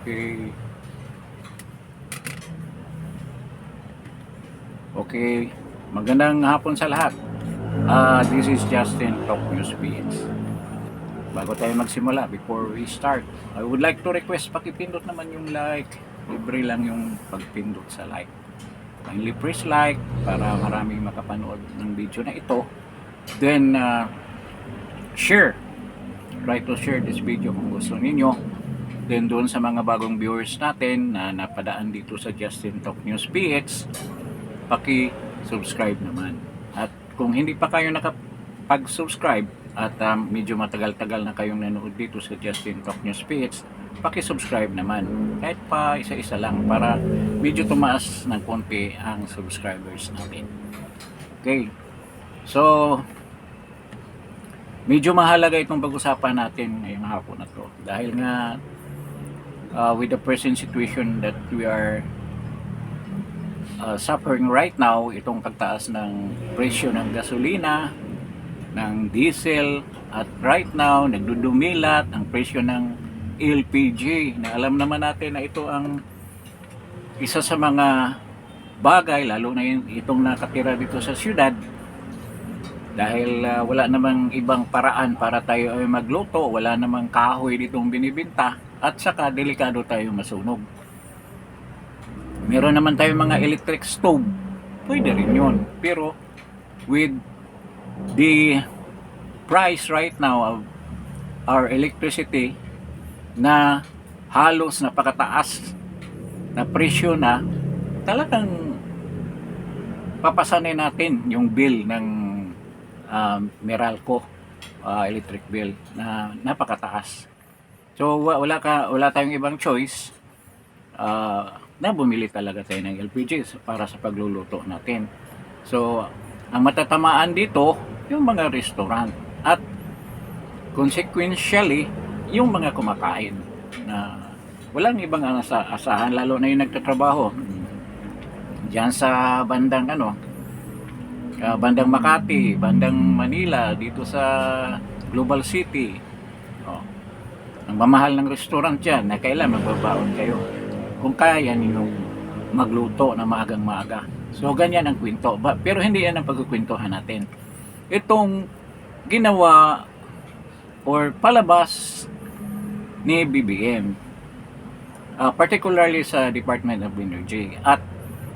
Okay. Okay. Magandang hapon sa lahat. This is Justin Talk News PH. Bago tayo magsimula, before we start, I would like to request pakipindot naman yung like. Libre lang yung pagpindot sa like. Kindly press like para maraming makapanood ng video na ito. Then, share. Try to share this video kung gusto ninyo. Then doon sa mga bagong viewers natin na napadaan dito sa Justin Talk News PH, paki-subscribe naman. At kung hindi pa kayo nakapag-subscribe at medyo matagal-tagal na kayong nanood dito sa Justin Talk News PH, paki-subscribe naman. Kahit pa isa-isa lang para medyo tumaas ng konti ang subscribers natin. Okay. So, medyo mahalaga itong pag-usapan natin ngayong hapon na to. Dahil nga, with the present situation that we are suffering right now, itong pagtaas ng presyo ng gasolina, ng diesel, at right now, nagdudumilat ang presyo ng LPG, na alam naman natin na ito ang isa sa mga bagay, lalo na itong nakatira dito sa syudad, dahil wala namang ibang paraan para tayo ay magluto, wala namang kahoy ditong binibinta, at saka delikado tayo masunog. Meron naman tayong mga electric stove, pwede rin yun, pero with the price right now of our electricity na halos napakataas na presyo na, talagang papasanin natin yung bill ng Meralco electric bill na napakataas. So wala tayong ibang choice na bumili talaga tayo ng LPG para sa pagluluto natin. So ang matatamaan dito yung mga restaurant at consequentially yung mga kumakain na walang ibang asahan, lalo na yung nagtatrabaho diyan sa bandang bandang Makati, bandang Manila, dito sa Global City. Ang mamahal ng restaurant dyan na kailan magbabaon kayo kung kaya ninyong magluto na maagang maaga. So ganyan ang kwento, pero hindi yan ang pagkukwentuhan natin. Itong ginawa or palabas ni BBM, particularly sa Department of Energy, at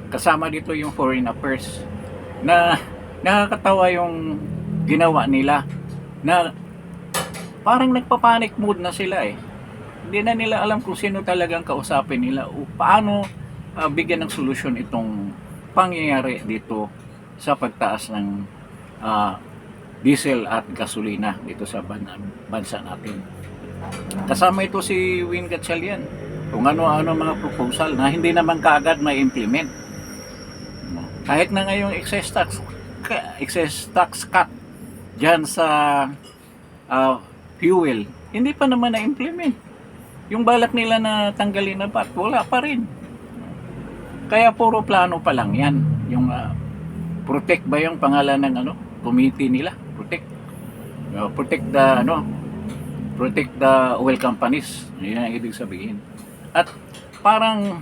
kasama dito yung Foreign Affairs, na nakakatawa yung ginawa nila, na parang nagpa-panic mood na sila eh. Hindi na nila alam kung sino talagang kausapin nila o paano bigyan ng solusyon itong pangyayari dito sa pagtaas ng diesel at gasolina dito sa bansa natin. Kasama ito si Win Gatchalian, kung ano-ano mga proposal na hindi naman kaagad may implement. Kahit na ngayong excess tax cut dyan sa fuel, hindi pa naman na-implement. Yung balak nila na tanggalin na VAT, wala pa rin. Kaya puro plano pa lang yan. Yung protect ba yung pangalan ng committee nila? Protect the oil companies. Yun ang ibig sabihin. At parang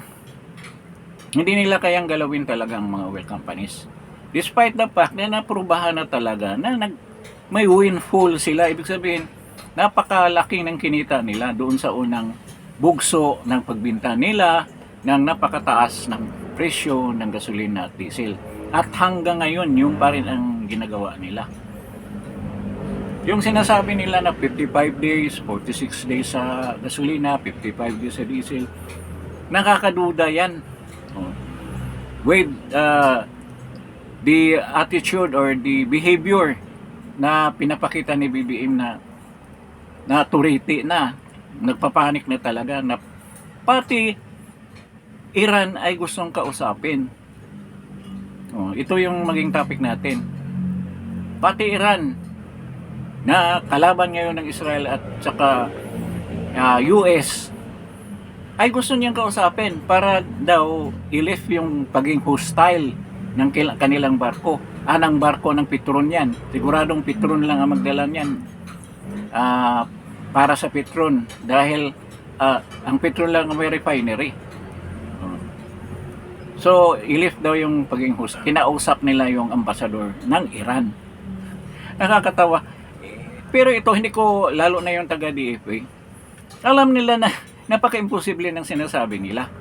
hindi nila kayang galawin talaga ang mga oil companies. Despite the fact na naprubahan na talaga na may windfall sila. Ibig sabihin, napakalaki ng kinita nila doon sa unang bugso ng pagbinta nila ng napakataas ng presyo ng gasolina at diesel. At hanggang ngayon, yung pa rin ang ginagawa nila. Yung sinasabi nila na 55 days, 46 days sa gasolina, 55 days sa diesel, nakakaduda yan. With the attitude or the behavior na pinapakita ni BBM na turiti na, nagpapanik na talaga, na pati Iran ay gustong kausapin. Ito yung maging topic natin. Pati Iran, na kalaban ngayon ng Israel at saka US, ay gusto niyang kausapin para daw i-lift yung paging hostile ng kanilang barko. Ng barko ng Petron yan. Siguradong Petron lang ang magdala niyan para sa Petron. Dahil ang petrol lang ang may refinery. So, i-lift daw yung pagiging host. Kinausap nila yung ambasador ng Iran. Nakakatawa. Pero ito, hindi ko, lalo na yung taga-DFA, alam nila na napaka-imposible ng sinasabi nila.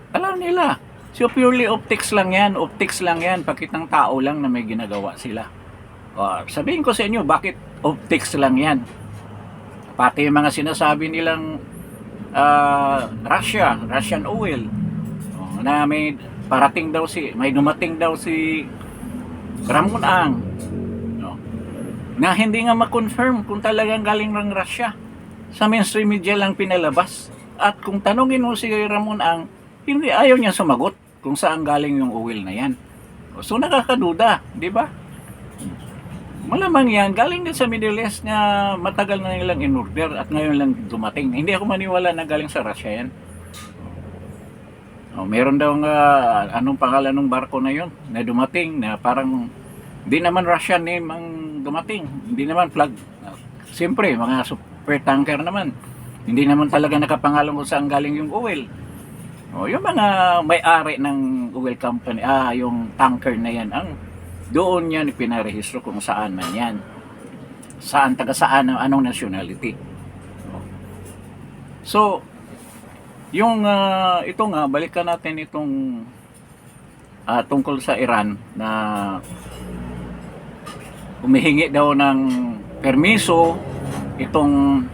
Alam nila. So, purely optics lang yan. Optics lang yan. Pakitang tao lang na may ginagawa sila. Sabihin ko sa inyo, bakit optics lang yan? Pati yung mga sinasabi nilang Russian oil, na may parating daw may dumating daw si Ramon Ang, na hindi nga ma-confirm kung talagang galing ng Russia. Sa mainstream media lang pinalabas. At kung tanungin mo si Ramon Ang, hindi, ayaw niya sumagot kung saan galing yung oil na yan. So nakakaduda, di ba? Malamang yan, galing din sa Middle East na matagal na nilang in-order at ngayon lang dumating. Hindi ako maniwala na galing sa Russia yan. Meron daw anong pangalan ng barko na yun na dumating na parang hindi naman Russian name ang dumating. Hindi naman flag. Siyempre, mga super tanker naman. Hindi naman talaga nakapangalan kung saan galing yung oil. Yung mga may-ari ng oil company, yung tanker na yan, doon yan pinarehistro kung saan man yan. Saan, taga saan, anong nationality. So, yung ito nga, balikan natin itong tungkol sa Iran na humihingi daw ng permiso itong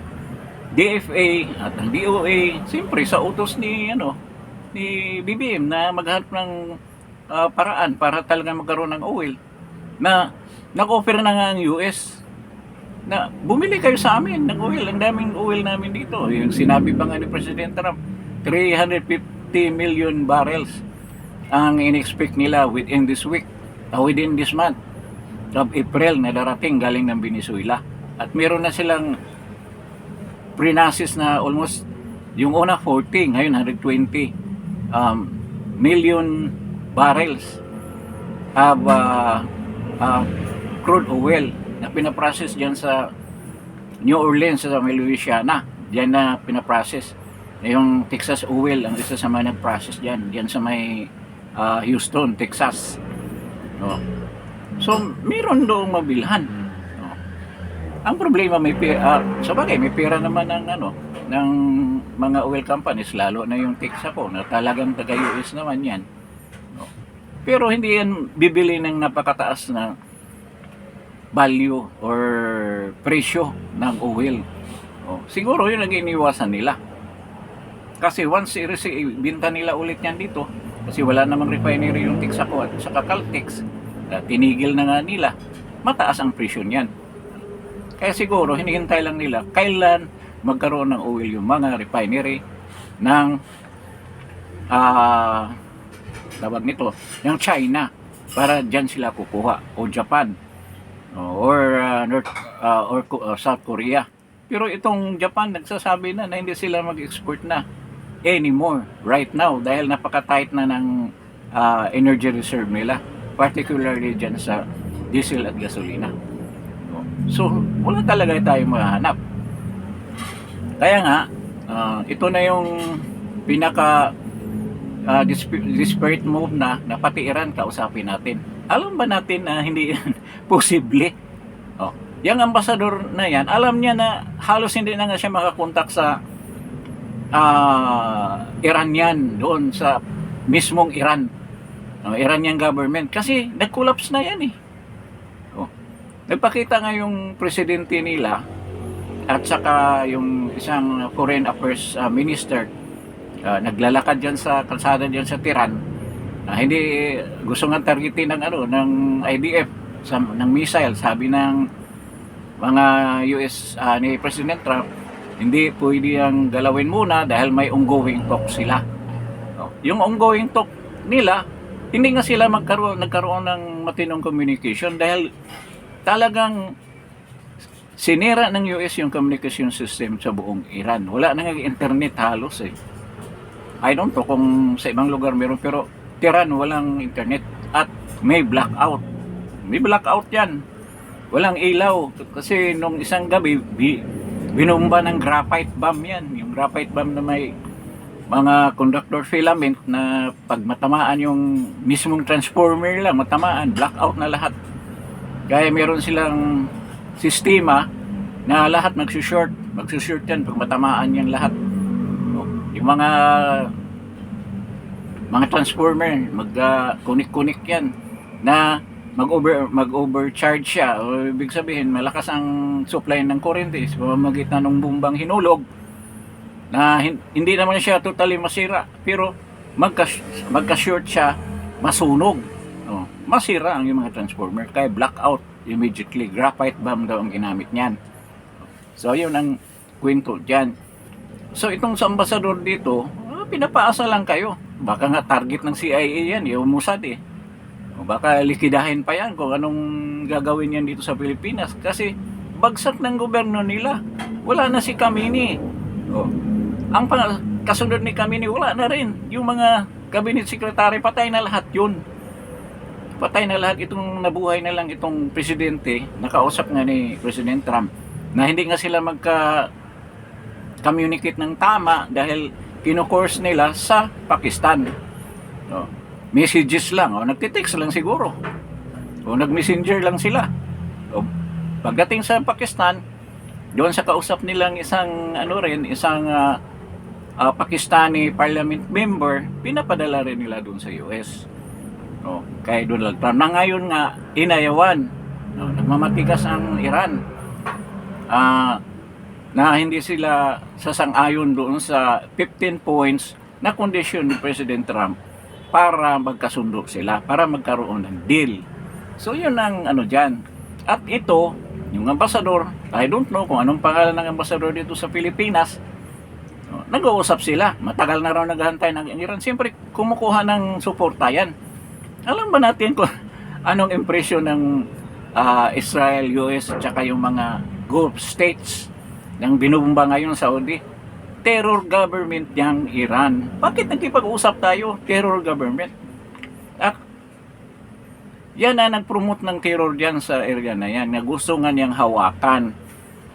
DFA at ang DOA, siyempre sa utos ni BBM na maghanap ng paraan para talaga magkaroon ng oil, na nag-offer na nga ang US na bumili kayo sa amin ng oil, ang daming oil namin dito. Yung sinabi pa nga ni President Trump, 350 million barrels ang in-expect nila within this week, within this month of April na darating galing ng Venezuela. At meron na silang pre-nasis na almost, yung una 40, ngayon 120 million barrels of crude oil na pinaprocess dyan sa New Orleans, sa Louisiana. Dyan na pinaprocess. Yung Texas Oil, ang isa sa mga nag-process dyan sa may Houston, Texas. So, meron doong mabilhan. Ang problema, may pera, sabagay, may pera naman ng mga oil companies, lalo na yung Texaco, na talagang taga-US naman yan. Pero hindi yan bibili ng napakataas na value or presyo ng oil. Siguro yun ang iniwasan nila. Kasi once binta nila ulit yan dito, kasi wala namang refinery yung Texaco at saka Caltex, tinigil na nga nila, mataas ang presyo niyan. Kaya siguro hinihintay lang nila kailan magkaroon ng oil yung mga refinery ng tawag nito, yung China, para dyan sila kukuha, o Japan, or South Korea. Pero itong Japan nagsasabi na hindi sila mag-export na anymore right now dahil napaka-tight na ng energy reserve nila, particularly dyan sa diesel at gasolina. So, wala talaga tayong mahanap. Kaya nga, ito na yung pinaka desperate move na pati Iran kausapin natin. Alam ba natin na hindi yan posible? Yung ambasador na yan, alam niya na halos hindi na nga siya makakontak sa Iranian, doon sa mismong Iran, Iranian government, kasi nag-collapse na yan eh. Nagpakita nga yung presidente nila at saka yung isang foreign affairs minister, naglalakad dyan sa kalsada dyan sa Tehran, hindi gusto nga targetin ng IDF ng missile. Sabi ng mga US ni President Trump, hindi pwede ang galawin muna dahil may ongoing talk sila. Yung ongoing talk nila, hindi nga sila nagkaroon ng matinong communication dahil talagang sinira ng US yung communication system sa buong Iran. Wala na nga internet halos eh. I don't know kung sa ibang lugar meron, pero Tehran walang internet at may blackout. May blackout yan. Walang ilaw kasi nung isang gabi Binumba ng graphite bomb yan. Yung graphite bomb na may mga conductor filament na pag matamaan yung mismong transformer lang, matamaan, blackout na lahat. Kaya meron silang sistema na lahat magsushort yan pag matamaan yan lahat. Yung mga transformer, kunik-kunik yan na mag-overcharge siya. O, ibig sabihin, malakas ang supply ng kuryente sa pamamagitan ng bumbang hinulog na hindi naman siya totally masira, pero magka-short siya, masunog. O, masira ang yung mga transformer, kaya blackout immediately. Graphite bomb daw ang ginamit niyan. So, yun ang kwento dyan. So, itong sa ambasador dito, pinapaasa lang kayo. Baka nga target ng CIA yan, yung Mossad eh. O baka likidahin pa yan kung anong gagawin yan dito sa Pilipinas. Kasi bagsak ng gobyerno nila. Wala na si Kamini. O, ang kasunod ni Kamini, wala na rin. Yung mga cabinet secretary, patay na lahat yun. Patay na lahat. Itong nabuhay na lang itong presidente, nakausap nga ni President Trump, na hindi nga sila communicate ng tama dahil kino-course nila sa Pakistan. So, messages lang, o nagtitext lang siguro. O nag-messenger lang sila. O, pagdating sa Pakistan, doon sa kausap nilang isang Pakistani parliament member, pinapadala rin nila doon sa US. O, kay Donald Trump na ngayon nga inayawan. O, nagmamatigas ang Iran. Na hindi sila sasang-ayon doon sa 15 points na kondisyon ni President Trump para magkasundo sila, para magkaroon ng deal. So yun ang dyan. At ito, yung ambasador, I don't know kung anong pangalan ng ambasador dito sa Pilipinas, nag-uusap sila. Matagal na raw naghahantay ng Iran. Siyempre, kumukuha ng suporta yan. Alam ba natin kung anong impresyon ng Israel, US, at saka yung mga Gulf states ng binubumba ngayon sa Saudi? Terror government yang Iran. Bakit nagkipag-usap tayo? Terror government. Yan na nag-promote ng terror diyan sa area na yan. Na gusto nga niyang hawakan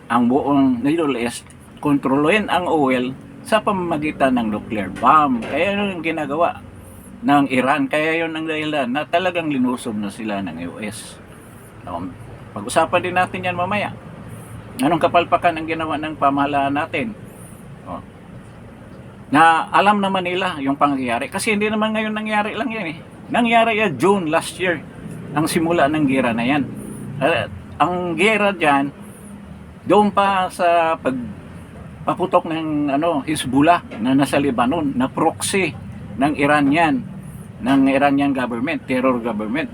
ang buong Middle East, kontrolin ang oil sa pamamagitan ng nuclear bomb. Kaya yun ang ginagawa ng Iran. Kaya yun ang dahilan na talagang linusob na sila ng US. Pag-usapan din natin yan mamaya. Anong kapalpakan ang ginawa ng pamahalaan natin? Na alam naman nila yung pangyayari. Kasi hindi naman ngayon nangyari lang yan eh. Nangyari yan June last year. Ang simula ng gera na yan. Ang gera dyan, doon pa sa pagpaputok ng Hezbollah na nasa Lebanon, na proxy ng Iranian, ng Iranian government, terror government.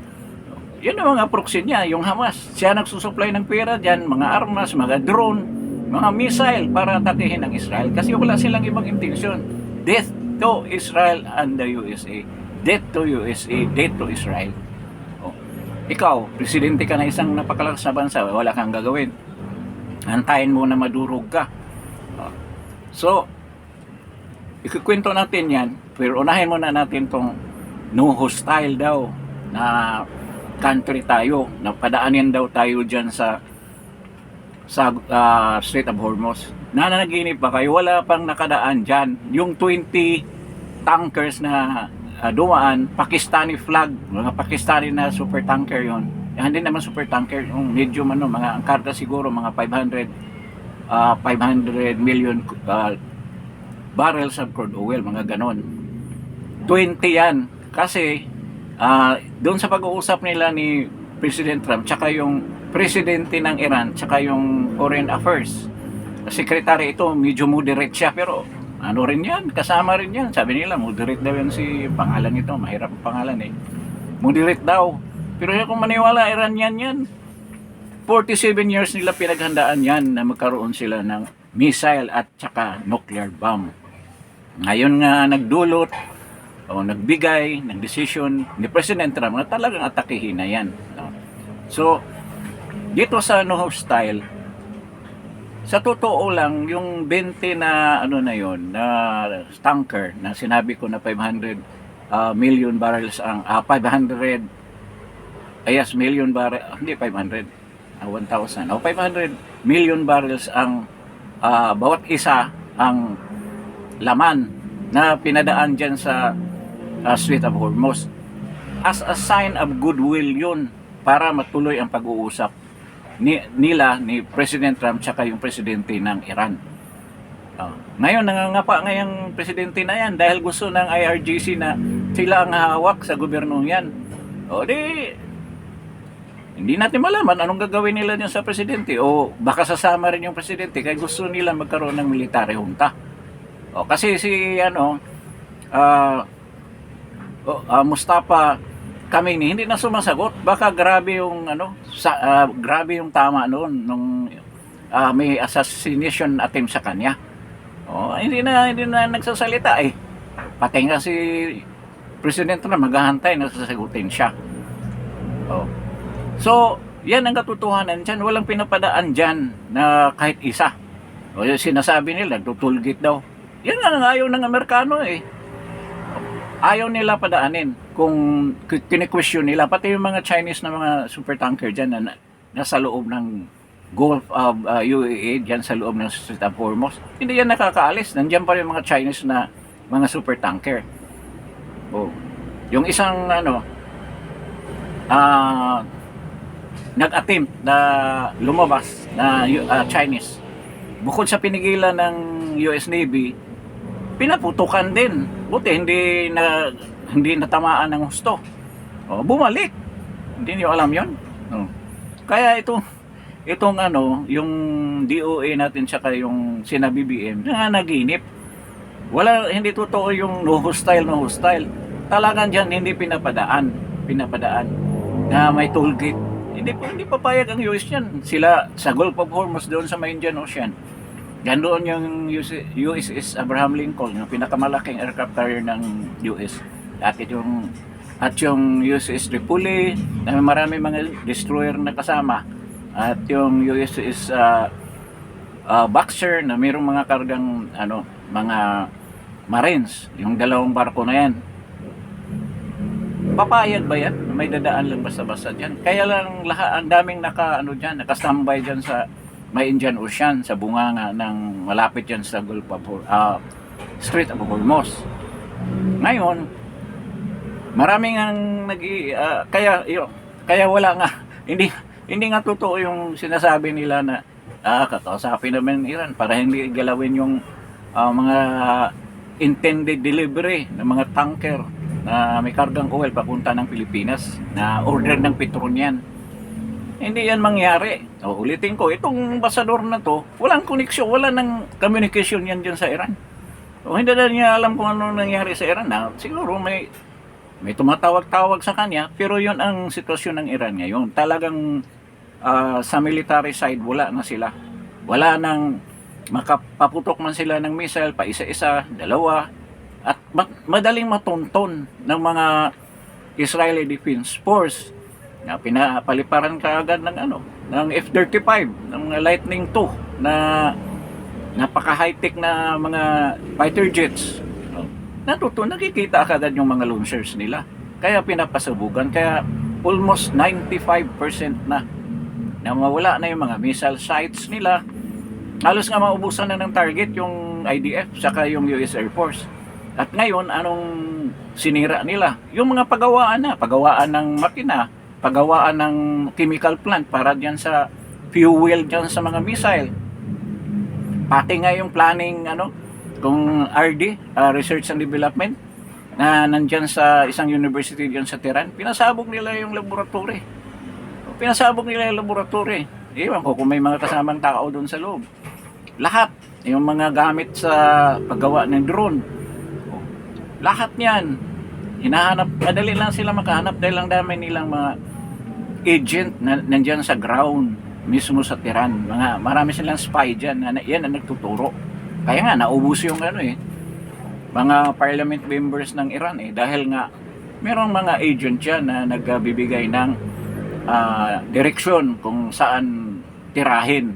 Yun ang mga proxy niya, yung Hamas. Siya nagsusupply ng pera dyan, mga armas, mga drone, mga missile para atakihin ng Israel. Kasi wala silang ibang intensyon. Death to Israel and the USA. Death to USA, death to Israel. Ikaw, presidente ka na isang napakalakas na bansa, wala kang gagawin. Antayin mo na madurog ka. So, ikukwento natin yan, pero unahin muna natin tong no hostile daw na country tayo, na padaanin daw tayo dyan sa Strait of Hormuz. Nanaginip pa kayo, wala pang nakadaan dyan. Yung 20 tankers na dumaan, Pakistani flag, mga Pakistani na super tanker yon. Hindi naman super tanker, yung medium mga angkarga siguro, mga 500 million barrels of crude oil, mga ganon. 20 yan. Kasi doon sa pag-uusap nila ni President Trump tsaka yung presidente ng Iran tsaka yung foreign affairs secretary, ito medyo moderate siya, pero rin yan, kasama rin yan. Sabi nila moderate daw yan, si pangalan nito, mahirap ang pangalan eh, moderate daw. Pero kung maniwala, Iranian yan. 47 years nila pinaghandaan yan na magkaroon sila ng missile at tsaka nuclear bomb. Ngayon nga nagdulot o nagbigay ng decision ni President Trump na talagang atakihin na yan. So, dito sa no hostile, sa totoo lang, yung 20 na na yon na tanker na sinabi ko na 500 million barrels ang 500 million barrels, hindi 500, 1,000, 500 million barrels ang bawat isa ang laman na pinadaan dyan sa Strait of Hormuz. As a sign of goodwill yun para matuloy ang pag-uusap ni President Trump tsaka yung presidente ng Iran. Ngayon, nangangapa ngayong presidente na yan dahil gusto ng IRGC na sila ang hawak sa gobyerno yan. O di, hindi natin malaman anong gagawin nila dyan sa presidente. O baka sasama rin yung presidente kaya gusto nila magkaroon ng military junta. O kasi si Mustafa Khamenei hindi na sumasagot. Baka grabe yung grabe yung tama noon nung may assassination attempt sa kanya. Hindi na nagsasalita eh. Patay nga si President na maghahantay na sasagutin siya. So, yan ang katotohanan dyan. Walang pinapadaan dyan na kahit isa. Yung sinasabi nila, tutulgit daw. Yan nga ayaw ng Amerikano eh. Ayaw nila padaanin kung kine-question nila. Pati yung mga Chinese na mga supertanker dyan na nasa loob ng Gulf of UAE, dyan sa loob ng Strait of Hormuz. Hindi yan nakakaalis. Nandiyan pa rin mga Chinese na mga supertanker. Yung isang nag-attempt na lumabas na Chinese, bukod sa pinigilan ng US Navy, pinaputukan din. Buti hindi natamaan ng husto. Bumalik. Hindi niyo alam 'yon. Kaya itong yung DOA natin tsaka yung sina BBM na naginip. Hindi totoo yung no hostile. Talagang diyan hindi pinapadaan na may toll gate. Hindi papayag ang US yan. Sila sa Gulf of Hormuz doon sa may Indian Ocean. Gandoon yung USS Abraham Lincoln, yung pinakamalaking aircraft carrier ng US. At yung USS Tripoli, na marami mga destroyer na kasama. At yung USS Boxer na mayroong mga kargang mga Marines, yung dalawang barko na yan. Papayag ba yan? May dadaan lang basta-basta dyan. Kaya lang ang daming nakastambay dyan sa may Indian Ocean, sa bunganga ng malapit dyan sa Gulf of Strait of Hormuz. Ngayon, maraming ang kaya wala nga, hindi nga totoo yung sinasabi nila na kakausapin naman ng Iran para hindi galawin yung mga intended delivery ng mga tanker na may kargang oil papunta ng Pilipinas na order ng Petronian. Hindi yan mangyari. Ulitin ko, itong ambasador na to, walang koneksyon, wala nang communication yan dyan sa Iran. Hindi na niya alam kung ano nangyari sa Iran. Siguro may tumatawag-tawag sa kanya, pero yun ang sitwasyon ng Iran ngayon. Talagang sa military side, wala na sila. Wala nang makapaputok man sila ng missile, pa isa-isa, dalawa, at madaling matunton ng mga Israeli Defense Force na pinapaliparan kaagad ng F-35, ng Lightning II na napaka high-tech na mga fighter jets. Nakikita agad yung mga launchers nila. Kaya pinapasubugan, kaya almost 95% na mawala na yung mga missile sites nila. Halos nga maubusan na ng target yung IDF saka yung US Air Force. At ngayon, anong sinira nila? Yung mga pagawaan ng makina, pagawaan ng chemical plant para diyan sa fuel diyan sa mga missile. Pati nga yung planning kung RD, Research and Development, na nandyan sa isang university diyan sa Tehran, pinasabog nila yung laboratory. Ewan ko kung may mga kasamang tao doon sa loob. Lahat, yung mga gamit sa paggawa ng drone, lahat niyan, hinahanap, madali lang sila makahanap dahil lang dami nilang mga agent na nandyan sa ground mismo sa Tehran. Marami silang spy dyan, yan ang nagtuturo. Kaya nga, naubos yung mga parliament members ng Iran dahil nga, merong mga agent dyan na nagbibigay ng direksyon kung saan tirahin.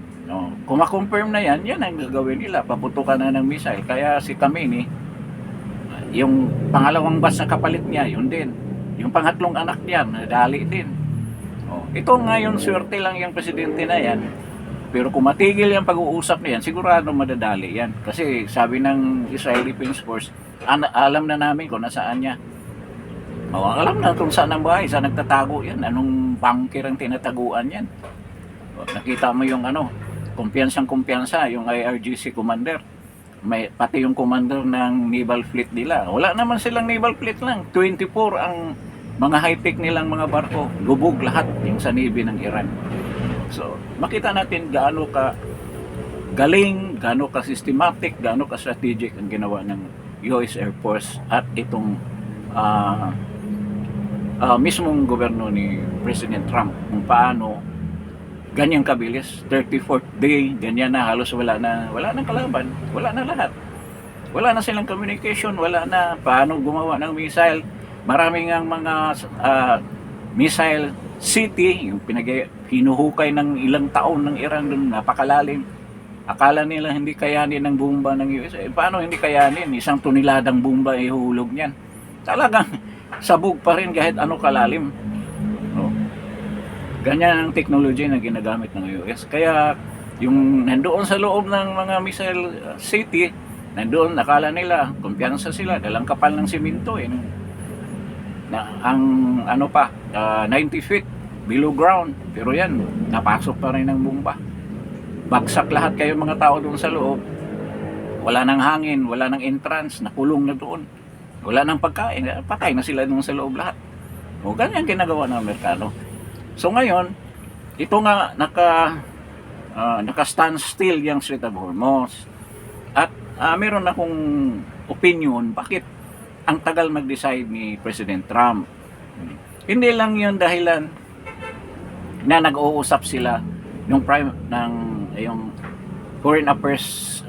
Kung ma-confirm na yan ang gagawin nila, paputukan na ng missile. Kaya si Khamenei, yung pangalawang batch na kapalit niya, yun din. Yung pangatlong anak niya, nadali din. Ito ngayon, swerte lang yung presidente na yan. pero kung matigil yung pag-uusap na yan, sigurado madadali yan. Kasi sabi ng Israeli Defense Force, alam na namin kung nasaan niya. Alam na kung saan ang bahay, saan nagtatago yan, anong bunker ang tinataguan yan. Nakita mo yung kumpiyansa, yung IRGC commander. Pati yung commander ng naval fleet nila. Wala naman silang naval fleet lang. 24 ang mga high-tech nilang mga barko. Lubog lahat yung sa Navy ng Iran. So, makita natin gaano ka galing, gaano ka systematic, gaano ka strategic ang ginawa ng US Air Force at itong mismong gobyerno ni President Trump kung paano ganyang kabilis, 34th day, ganyan na, halos wala nang kalaban, wala na lahat. Wala na silang communication, wala na paano gumawa ng missile. Maraming ang mga missile city, yung hinuhukay ng ilang taon ng Iran doon, napakalalim. Akala nila hindi kayanin ng bomba ng US. Paano hindi kayanin? Isang toniladang bomba ihulog niyan. Talagang sabog pa rin kahit ano kalalim. No? Ganyan ang technology na ginagamit ng US. Kaya yung nandoon sa loob ng mga missile city, nandoon akala nila, kumpiyansa sila, dalang kapal ng simento ang 90 feet below ground, pero yan napasok pa rin ng bomba, bagsak lahat kayo mga tao doon sa loob, wala nang hangin, wala nang entrance, nakulong na doon, wala nang pagkain, patay na sila doon sa loob lahat. O ganyan ginagawa ng Amerikano. So ngayon ito nga naka stand still yung Strait of Hormuz at meron akong opinion bakit ang tagal mag-decide ni President Trump. Hindi lang yun dahilan na nag-uusap sila yung Foreign Affairs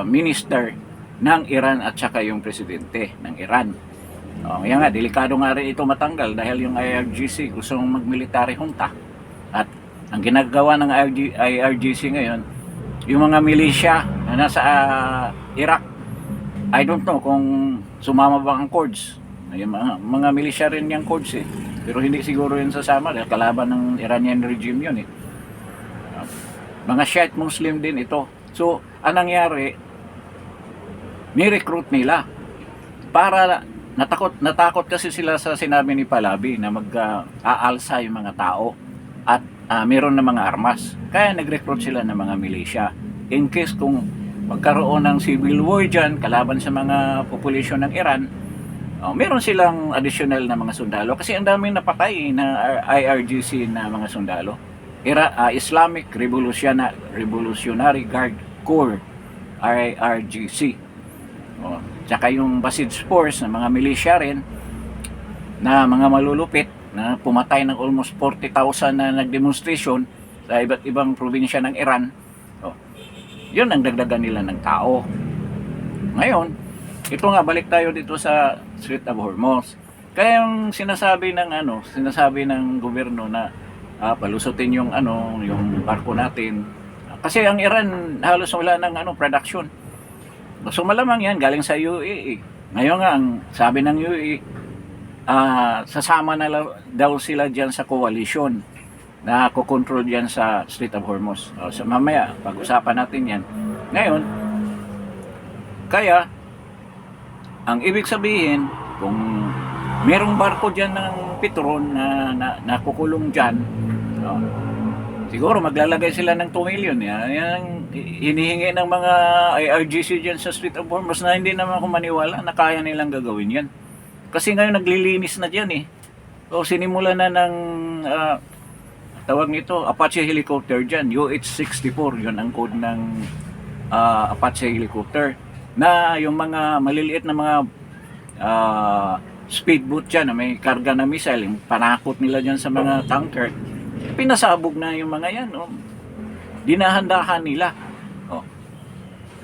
Minister ng Iran at saka yung presidente ng Iran. Yan nga, delikado nga rin ito matanggal dahil yung IRGC gusto mag-military junta. At ang ginagawa ng IRGC ngayon, yung mga milisya na nasa Iraq, I don't know kung sumama ba ang Kurds. Yung mga milisya rin yung Kurds pero hindi siguro yun sasama dahil kalaban ng Iranian regime yun mga Shiite Muslim din ito. So anong nangyari, ni-recruit nila para natakot kasi sila sa sinabi ni Pahlavi na aalsa yung mga tao at meron na mga armas, kaya nag-recruit sila ng mga milisya in case kung magkaroon ng civil war dyan kalaban sa mga population ng Iran. Meron silang additional na mga sundalo kasi ang daming napatay na IRGC na mga sundalo. Islamic Revolutionary Guard Corps, IRGC. Tsaka yung Basij Force na mga milisya rin na mga malulupit na pumatay ng almost 40,000 na nagdemonstration sa iba't ibang probinsya ng Iran. Yun ang dagdagan nila ng tao. Ngayon, ito nga, balik tayo dito sa Strait of Hormuz. Kaya yung sinasabi ng gobyerno na palusutin yung barko natin. Kasi ang Iran halos wala ng production. So malamang yan galing sa UAE. Ngayon nga, ang sabi ng UAE, sasama na daw sila diyan sa coalition na kukontrol yan sa Strait of Hormuz. So mamaya, pag-usapan natin yan. Ngayon, kaya, ang ibig sabihin, kung merong barko dyan ng Petron na nakukulong dyan, siguro maglalagay sila ng 2 million. Yan ang hinihingi ng mga IRGC dyan sa Strait of Hormuz na hindi naman ako maniwala na kaya nilang gagawin yan. Kasi ngayon naglilinis na dyan So sinimula na ng tawag nito, Apache helicopter dyan, UH-64, yun ang code ng Apache helicopter. Na yung mga maliliit na mga speedboat dyan na may karga na missile, yung panakot nila dyan sa mga tanker, pinasabog na yung mga yan. Dinahandahan nila.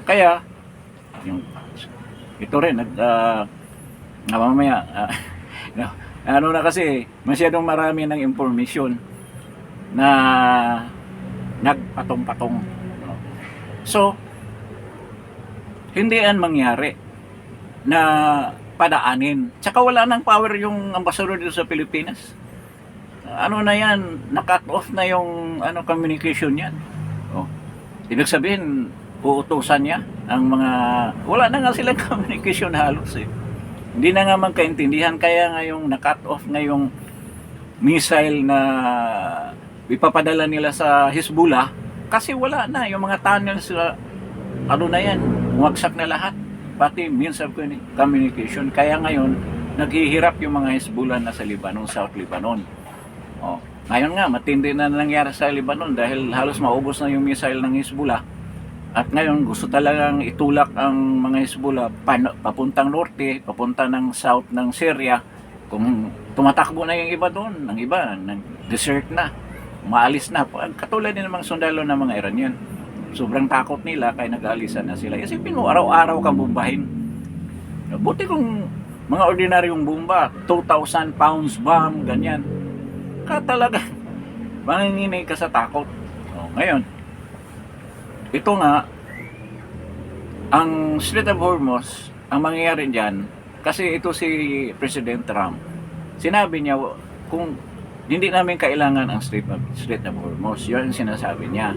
Kaya, ito rin, mamaya, na kasi, masyadong marami ng information na nagpatong-patong. So, hindi yan mangyari na padaanin. Tsaka wala nang power yung ambassador dito sa Pilipinas. Na yan, na-cut off na yung communication yan. Ibig sabihin, uutusan niya ang mga, wala na nga silang communication halos eh. Hindi na nga magkaintindihan, kaya nga yung na-cut off nga yung missile na ipapadala nila sa Hezbollah, kasi wala na, yung mga tunnels, ano na yan, umagsak na lahat, pati means of communication. Kaya ngayon, naghihirap yung mga Hezbollah na sa Lebanon, South Lebanon. Oh. Ngayon nga, matindi na nangyari sa Lebanon dahil halos maubos na yung missile ng Hezbollah. At ngayon, gusto talagang itulak ang mga Hezbollah papuntang norte, papunta ng south ng Syria. Kung tumatakbo na yung iba doon, ang iba, nag-desert na, umaalis na. Katulad din ng mga sundalo ng mga Iranian. Sobrang takot nila kaya nag-aalisan na sila. Isipin mo, araw-araw kang bombahin. Buti kung mga ordinaryong bomba, 2,000 pounds bomb, ganyan. Talaga, manginginay ka sa takot. Ngayon, ito nga, ang Strait of Hormuz, ang mangyayari dyan, kasi ito si President Trump, sinabi niya, kung hindi namin kailangan ang Strait of Hormuz, yun ang sinasabi niya.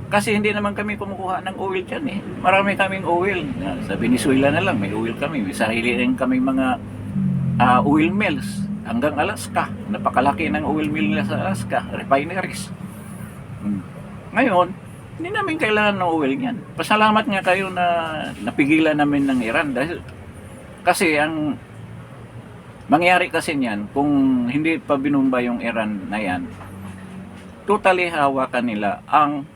Kasi hindi naman kami kumukuha ng oil dyan eh. Marami kaming oil. Sa Venezuela na lang, may oil kami. May sarili rin kami mga oil mills hanggang Alaska. Napakalaki ng oil mill nila sa Alaska, refineries. Ngayon, hindi namin kailangan ng oil niyan. Pasalamat nga kayo na napigilan namin ng Iran dahil kasi ang mangyari kasi niyan, kung hindi pa binumba yung Iran na yan, totally hawakan nila ang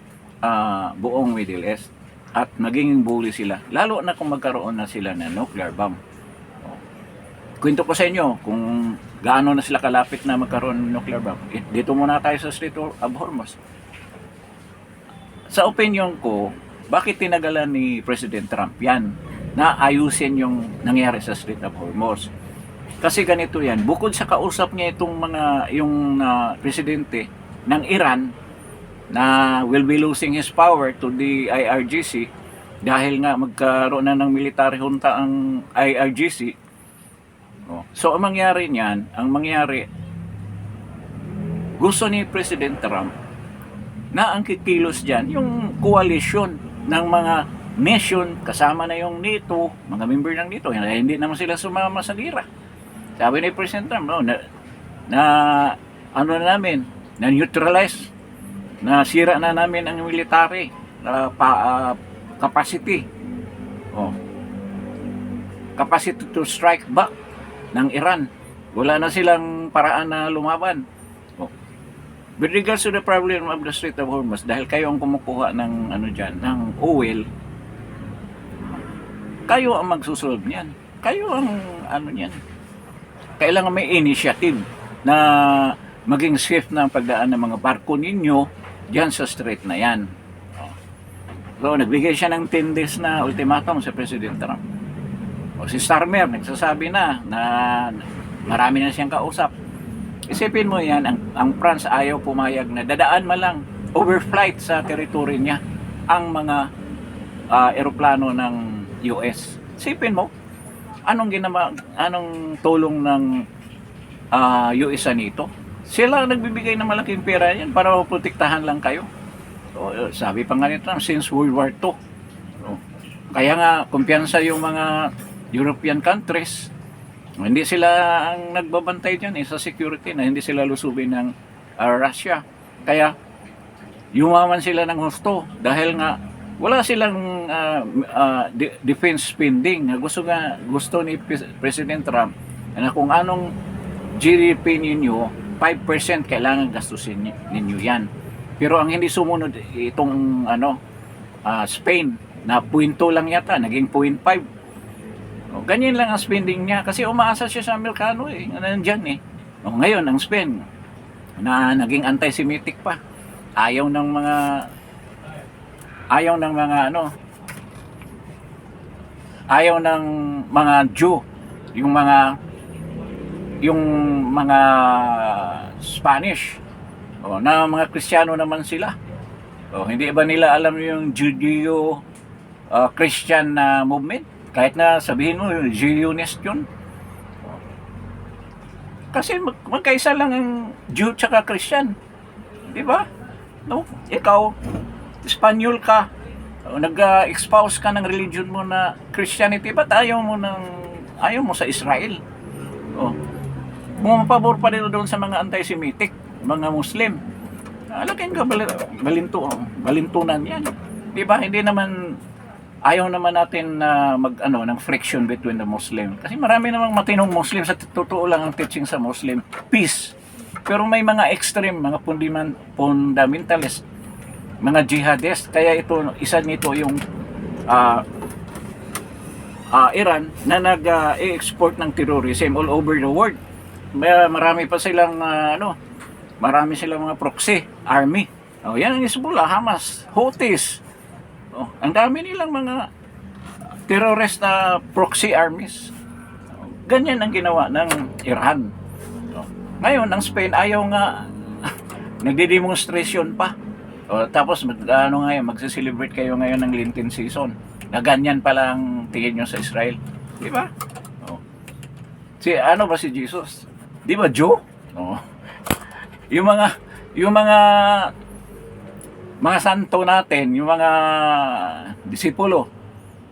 buong Middle East at magiging bully sila, lalo na kung magkaroon na sila ng nuclear bomb. Kwento ko sa inyo kung gaano na sila kalapit na magkaroon ng nuclear bomb. Dito muna tayo sa Strait of Hormuz. Sa opinion ko, bakit tinagalan ni President Trump yan na ayusin yung nangyari sa Strait of Hormuz? Kasi ganito yan, bukod sa kausap niya itong yung presidente ng Iran na will be losing his power to the IRGC dahil nga magkaroon na ng military junta ang IRGC. So ang mangyari niyan, gusto ni President Trump na ang kikilos dyan, yung coalition ng mga nation, kasama na yung NATO, mga member ng NATO, hindi naman sila sumama sa gera. Sabi ni President Trump, na neutralize, na sira na namin ang military capacity. Capacity to strike back ng Iran. Wala na silang paraan na lumaban. With regards to the problem of the Strait of Hormuz, dahil kayo ang kumukuha ng ng oil, kayo ang magsusolve niyan. Kayo ang niyan. Kailangan may initiative na maging swift na ang pagdaan ng mga barko ninyo diyan sa strait na yan. So, nagbigay siya ng 10 days na ultimatum sa President Trump. Si Starmer nagsasabi na marami na siyang kausap. Isipin mo yan, ang France ayaw pumayag na dadaan man lang overflight sa territory niya ang mga eroplano ng US. Isipin mo, anong tulong ng US nito? Sila nagbibigay ng malaking pera yan para protektahan lang kayo. So, sabi pa nga nito, since World War II. So, kaya nga, kumpiyansa yung mga European countries. Hindi sila ang nagbabantay dyan sa security na hindi sila lusubin ng Russia. Kaya, yumaman sila ng husto dahil nga wala silang defense spending. Gusto ni President Trump na kung anong GDP ninyo, 5% kailangan gastusin ninyo yan. Pero ang hindi sumunod itong Spain na 0.2 lang yata, naging 0.5. Ganyan lang ang spending niya kasi umaasa siya sa Amerikano nandiyan ngayon ang Spain na naging anti-Semitic pa. Ayaw ng mga Jew, yung mga Spanish na mga Kristiyano naman sila. Hindi ba nila alam yung Judeo Christian movement? Kahit na sabihin mo Zionist yun. Kasi magkaisa lang ang Jew tsaka Christian. Di ba? Ikaw Espanyol ka, Nag-espouse ka ng religion mo na Christianity, ba't ayaw mo sa Israel? Oh, pumapabor pa rin doon sa mga anti-Semitic, mga Muslim. Alaking ka, balintunan yan. Diba? Hindi naman, ayaw naman natin na ng friction between the Muslim. Kasi marami namang matinong Muslim, sa totoo lang ang teaching sa Muslim, peace. Pero may mga extreme, mga fundamentalist, mga jihadist. Kaya isa nito yung Iran na nag-export ng terrorism all over the world. Marami pa silang marami silang mga proxy army. Yan ang Hezbollah, Hamas, Houthis. Ang dami nilang mga terrorist na proxy armies. Ganyan ang ginawa ng Iran. Ngayon, ang Spain ayaw nga nagde-demonstration pa. Tapos magse-celebrate kayo ngayon ng Lenten season. Na ganyan pala ang tingin nyo sa Israel. Di ba? Ano ba si Jesus? Di ba Jew? Yung mga santo natin, yung mga disipulo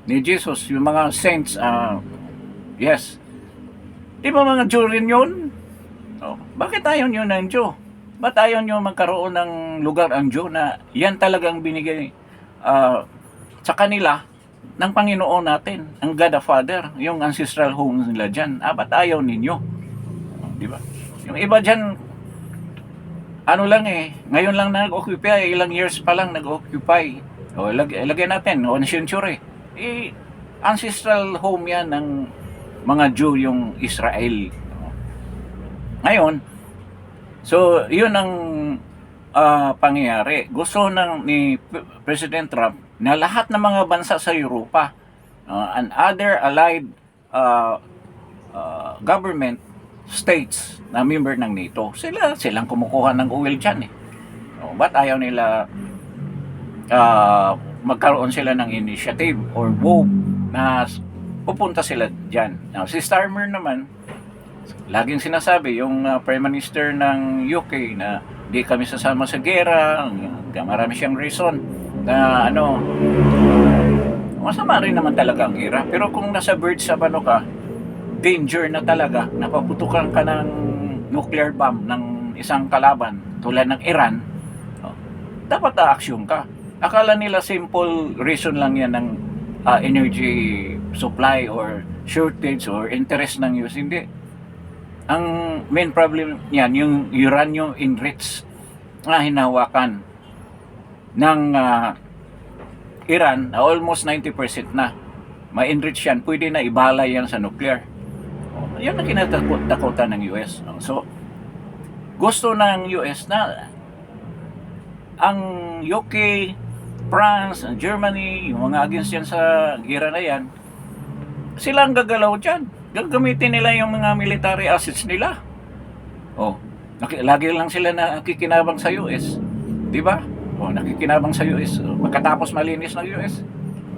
ni Jesus, yung mga saints, yes. Di ba mga Jew rin yun? Bakit ayaw nyo ng Jew? Ba't ayaw nyo magkaroon ng lugar ang Jew na yan talagang binigay sa kanila ng Panginoon natin, ang God the Father, yung ancestral home nila dyan. Ba't ayaw ninyo? Di ba? Yung iba dyan, ngayon lang nag-occupy, ilang years pa lang nag-occupy. Lagyan natin, 1 century. Ancestral home yan ng mga Jew, yung Israel. Ngayon, so yun ang pangyayari. Gusto ni President Trump na lahat ng mga bansa sa Europa and other allied government states na member ng NATO, silang kumukuha ng oil dyan ba't ayaw nila magkaroon sila ng initiative or move na pupunta sila dyan? Si Starmer naman, laging sinasabi yung Prime Minister ng UK na di kami sasama sa gera, marami siyang reason na masama rin naman talaga ang gera. Pero kung nasa verge sa ka, danger na talaga, napaputukan ka ng nuclear bomb ng isang kalaban tulad ng Iran, dapat aaksyon ka. Akala nila simple reason lang yan ng energy supply or shortage or interest ng US. Hindi. Ang main problem yan, yung uranium enriched na hinawakan ng Iran, almost 90% na ma-enrich yan, pwede na ibalay yan sa nuclear. Yan ang kinatakutan ng US. So, gusto ng US na ang UK, France, Germany, yung mga against yan sa gira na yan, sila ang gagalaw dyan. Gagamitin nila yung mga military assets nila. Lagi lang sila nakikinabang sa US. Di ba? Nakikinabang sa US. Pagkatapos malinis ng US.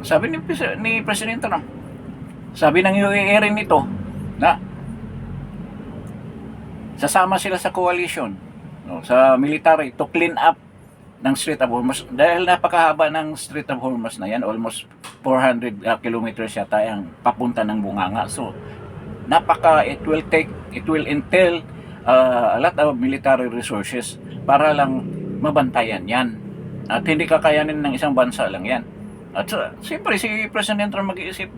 Sabi ni President Trump, sabi ng UAE rin ito, na sasama sila sa coalition sa military to clean up ng Strait of Hormuz, dahil napakahaba ng Strait of Hormuz na yan, almost 400 kilometers yata ang papunta ng bunganga. So it will entail a lot of military resources para lang mabantayan yan, at hindi kakayanin ng isang bansa lang yan. At siyempre si President Trump mag-iisip,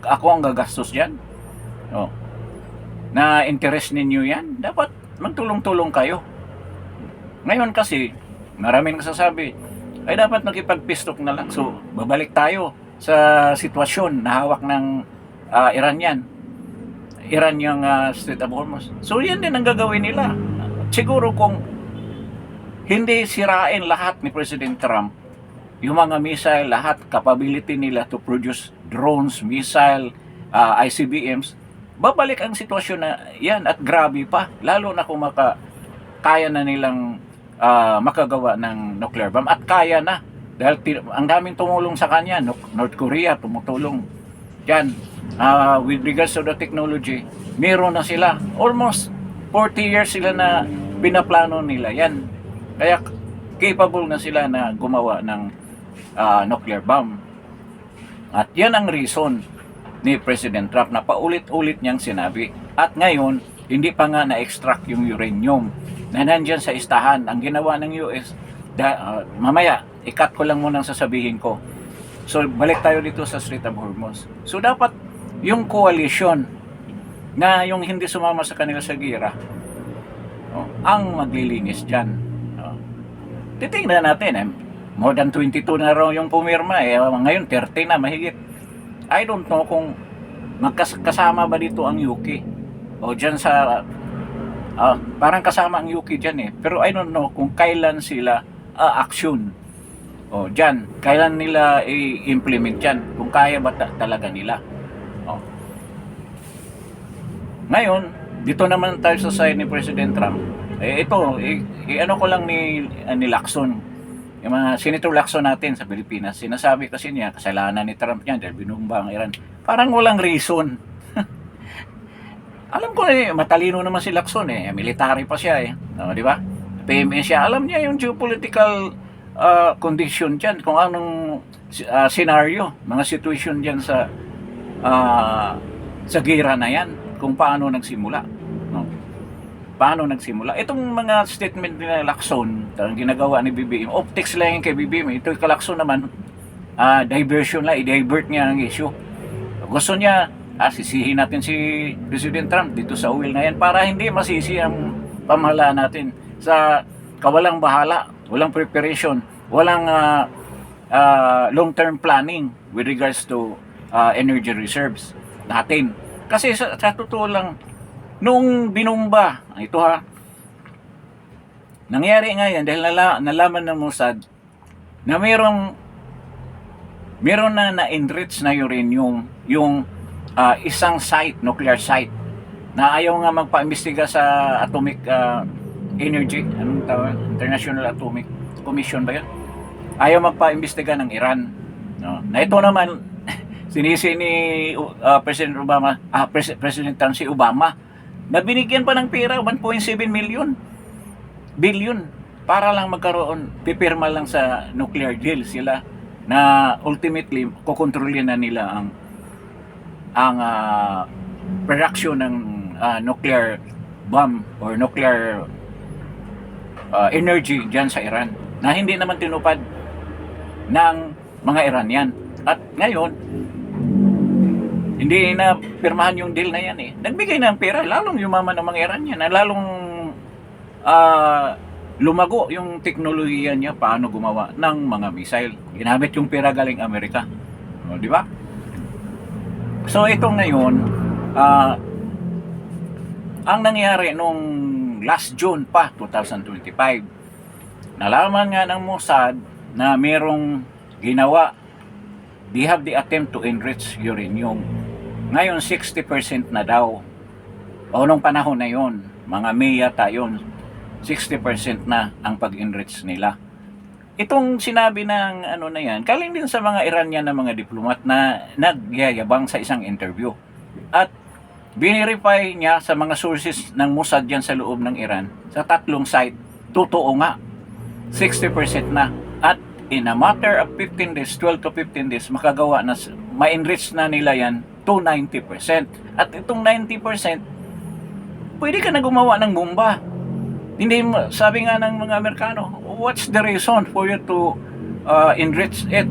ako ang gagastos dyan, na interest ninyo yan, dapat magtulong-tulong kayo. Ngayon kasi maraming nagsasabi ay dapat nakipag-peace talk na lang. So babalik tayo sa sitwasyon na hawak ng Iran yung Strait of Hormuz. So yan din ang gagawin nila. Siguro kung hindi sirain lahat ni President Trump, yung mga missile, lahat, capability nila to produce drones, missile, ICBMs, babalik ang sitwasyon na yan, at grabe pa. Lalo na kung kaya na nilang makagawa ng nuclear bomb, at kaya na. Dahil ang daming tumulong sa kanya. North Korea tumutulong yan. With regards to the technology, meron na sila. Almost 40 years sila na pinaplano nila yan. Kaya capable na sila na gumawa ng nuclear bomb. At yan ang reason ni President Trump na paulit-ulit niyang sinabi. At ngayon, hindi pa nga na-extract yung uranium na nandyan sa istahan. Ang ginawa ng US, mamaya, ikat ko lang muna ang sasabihin ko. So, balik tayo dito sa Strait of Hormuz. So, dapat yung coalition na yung hindi sumama sa kanila sa gira, ang maglilinis dyan. Titingnan natin, more than 22 na raw yung pumirma, ngayon 30 na mahigit. I don't know kung magkasama ba dito ang UK o dyan sa parang kasama ang UK dyan pero I don't know kung kailan sila action o dyan, kailan nila i-implement dyan, kung kaya ba talaga nila. Ngayon, dito naman tayo sa side ni President Trump. Ano ko lang ni Lacson, yung mga Senator Lacson natin sa Pilipinas, sinasabi kasi niya, kasalanan ni Trump niya dahil binumba ang Iran. Parang walang reason. Alam ko matalino naman si Lacson military pa siya di ba? PMS siya, alam niya yung geopolitical condition dyan, kung anong scenario, mga situation dyan sa gira na yan, kung paano nagsimula. Paano nagsimula? Itong mga statement ni Lacson, ginagawa ni BBM, optics lang yung kay BBM. Ito kay Lacson naman, diversion lang, i-divert niya ang issue. Gusto niya, sisihin natin si President Trump dito sa oil na yan para hindi masisi ang pamahalaan natin sa kawalang bahala, walang preparation, walang long-term planning with regards to energy reserves natin. Kasi sa totoo lang, nung binumba, ito nangyari nga yan dahil nalaman ng Mossad na meron na-enrich na uranium yung isang site, nuclear site, na ayaw nga magpa-imbestiga sa atomic energy, anong tawag? International Atomic Commission ba yun? Ayaw magpa-imbestiga ng Iran. Na ito naman, sinisi ni President Obama, President Trump si Obama, na binigyan pa ng pera, 1.7 billion, para lang magkaroon, pipirma lang sa nuclear deal sila, na ultimately, kukontrolin na nila ang production ng nuclear bomb or nuclear energy dyan sa Iran, na hindi naman tinupad ng mga Iranian. At ngayon, hindi na pirmahan yung deal na yan Nagbigay ng pera, lalong yumaman ng mga Iranian, na lalong lumago yung teknolohiya niya paano gumawa ng mga missile. Ginamit yung pera galing Amerika. Di ba? So itong ngayon, ang nangyari nung last June pa, 2025, nalaman nga ng Mossad na merong ginawa. They have the attempt to enrich uranium. Ngayon, 60% na daw. O nung panahon na yon, mga May yata yun, 60% na ang pag-enrich nila. Itong sinabi ng na yan, kaling din sa mga Iranian na mga diplomat na nagyayabang sa isang interview. At binirify niya sa mga sources ng Mossad dyan sa loob ng Iran, sa 3 site, totoo nga, 60% na. At in a matter of 15 days, 12 to 15 days, makagawa na, ma-enrich na nila yan to 90%. At itong 90%, pwede ka na gumawa ng bomba. Hindi, sabi nga ng mga Amerikano, what's the reason for you to enrich it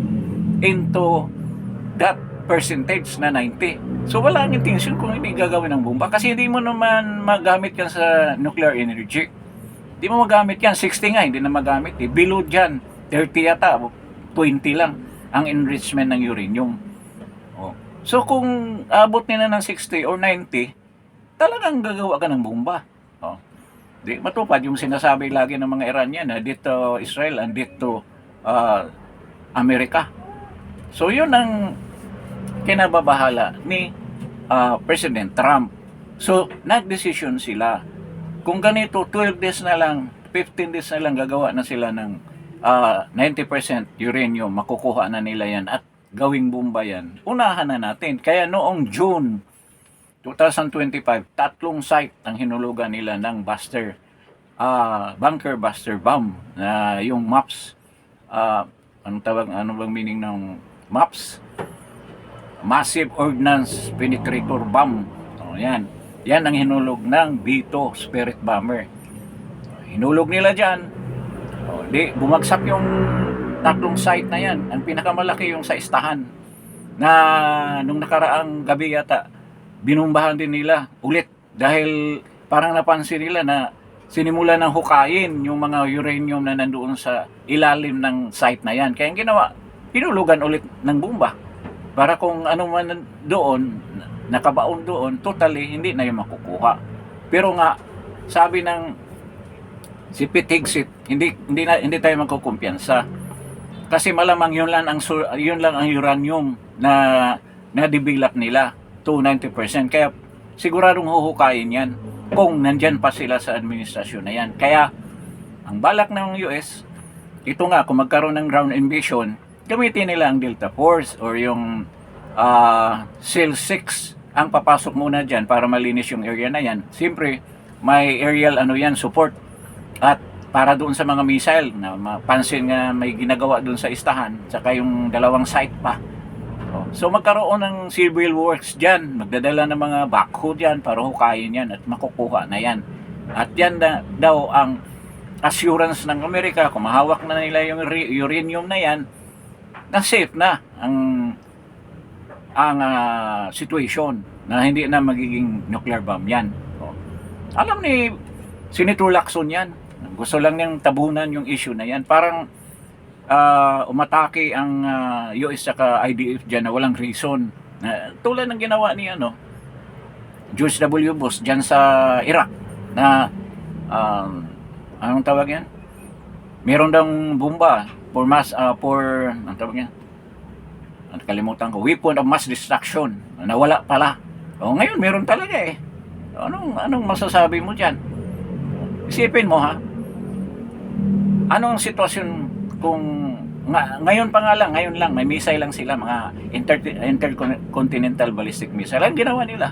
into that percentage na 90? So wala ang intention kung hindi gagawin ng bomba, kasi hindi mo naman magamit yan sa nuclear energy. Hindi mo magamit yan, 60 nga, hindi na magamit below dyan, 30 yata, 20 lang ang enrichment ng uranium. So kung abot nila ng 60 or 90, talagang gagawa ka ng bomba. Di matupad yung sinasabi lagi ng mga Iranian na dito Israel and dito Amerika. So yun ang kinababahala ni President Trump. So nagdesisyon sila, kung ganito 12 days na lang, 15 days na lang gagawa na sila ng 90% uranium, makukuha na nila yan at gawing bomba yan. Unahan na natin. Kaya noong June 2025, 3 site ang hinulugan nila ng bunker buster bomb, yung MAPS Anong tawag, ano bang meaning ng MAPS? Massive Ordnance Penetrator Bomb. O, yan. Yan ang hinulog ng B-2 Spirit Bomber. Hinulog nila dyan. O, di, bumagsak yung tatlong site na yan. Ang pinakamalaki yung sa Istahan. Na nung nakaraang gabi yata, binumbahan din nila ulit. Dahil parang napansin nila na sinimula ng hukayin yung mga uranium na nandoon sa ilalim ng site na yan. Kaya ang ginawa, hinulugan ulit ng bomba. Para kung ano man doon, nakabaon doon, totally hindi na yung makukuha. Pero nga, sabi ng si Pete Hegseth, hindi tayo magkukumpiyansa. Kasi malamang yun lang ang uranium na develop nila to 90%. Kaya siguradong huhukayin yan kung nandyan pa sila sa administrasyon na yan. Kaya ang balak ng US, ito nga, kung magkaroon ng ground invasion, gamitin nila ang Delta Force or yung SEAL 6 ang papasok muna dyan para malinis yung area na yan. Siyempre, may aerial support at para doon sa mga missile na mapansin nga may ginagawa doon sa Istahan, saka yung dalawang site pa. So magkaroon ng civil works dyan, magdadala ng mga backhoe dyan para hukayin yan at makukuha na yan. At yan daw ang assurance ng Amerika, kung mahawak na nila yung uranium na yan, na safe na ang situation na hindi na magiging nuclear bomb yan. Alam ni Senator Lacson yan. Gusto lang niyang tabunan yung issue na yan. Parang umatake ang US saka IDF dyan na walang reason. Tulad ng ginawa ni George W. Bush dyan sa Iraq na anong tawag yan? Meron daw bomba for anong tawag yan? Kalimutan ko, weapon of mass destruction. Nawala pala. Ngayon meron talaga eh. Anong masasabi mo dyan? Isipin mo ha, anong sitwasyon kung ngayon lang, may missile lang sila, mga intercontinental ballistic missile. Ang ginawa nila.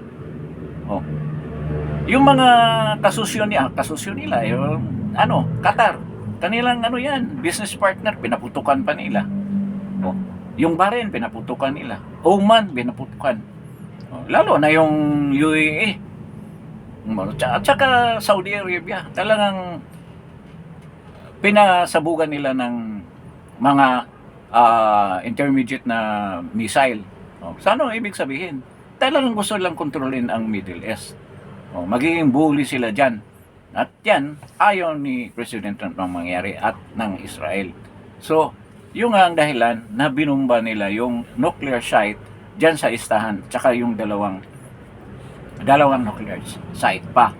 Yung mga kasusyo nila, yung Qatar, kanilang yan, business partner, pinaputukan pa nila. Yung Bahrain, pinaputukan nila. Oman, pinaputukan. Lalo na yung UAE. At saka Saudi Arabia, talagang pinasabugan nila ng mga intermediate na missile. So ano ibig sabihin? Talagang gusto lang kontrolin ang Middle East. Magiging bully sila dyan. At yan, ayaw ni President Trump ang mangyari at ng Israel. So, yung ang dahilan na binumba nila yung nuclear site dyan sa Istahan, tsaka yung dalawang nuclear site pa.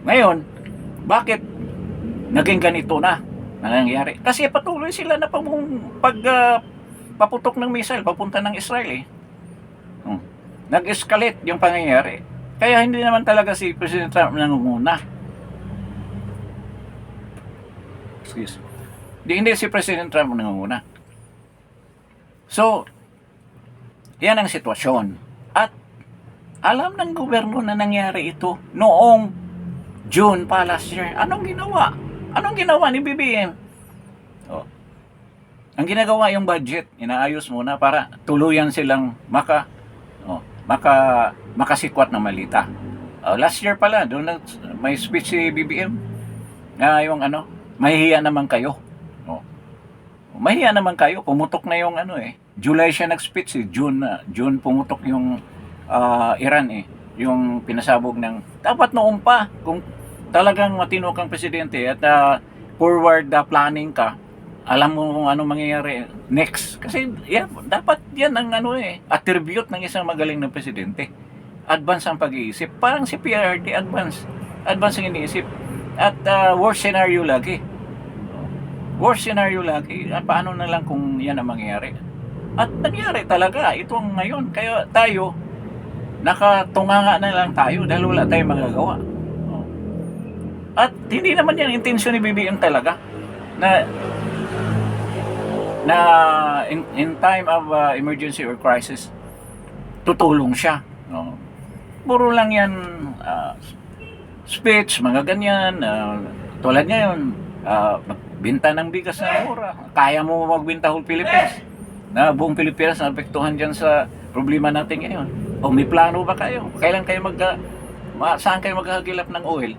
Ngayon, bakit naging ganito na nangyari? Kasi patuloy sila na paputok ng missile papunta ng Israel eh. Nag-escalate yung pangyayari. Kaya hindi naman talaga si President Trump nangunguna. Excuse. Hindi si President Trump nangunguna. So, yan ang sitwasyon. At alam ng gobyerno na nangyari ito noong June pa last year. Anong ginawa? Anong ginawa ni BBM? Ang ginagawa yung budget, inaayos muna para tuluyan silang makasikwat na malita. Last year pala, doon may speech si BBM. Yung mahihiya naman kayo. Mahihiya naman kayo, pumutok na yung July siya nag-speech eh. June pumutok yung Iran eh. Yung pinasabog ng, dapat noon pa, kung talagang matino kang presidente at forward planning ka, alam mo kung ano mangyayari next. Kasi dapat yan ang attribute ng isang magaling na presidente. Advance ang pag-iisip. Parang si PRD, advance ang iniisip. At worst scenario lagi. Paano na lang kung yan ang mangyayari? At nangyari talaga itong ngayon. Kaya tayo, nakatunganga na lang tayo dahil wala tayong magagawa. At hindi naman yan intensyon ni BBM talaga na in time of emergency or crisis, tutulong siya. Puro lang yan speech, mga ganyan. Tulad ngayon, Binta ng bigas na mura. Kaya mo magbenta whole Philippines. Na buong Pilipinas naapektuhan dyan sa problema natin ngayon. O may plano ba kayo? Kailan kayo saan kayo maghahagilap ng oil?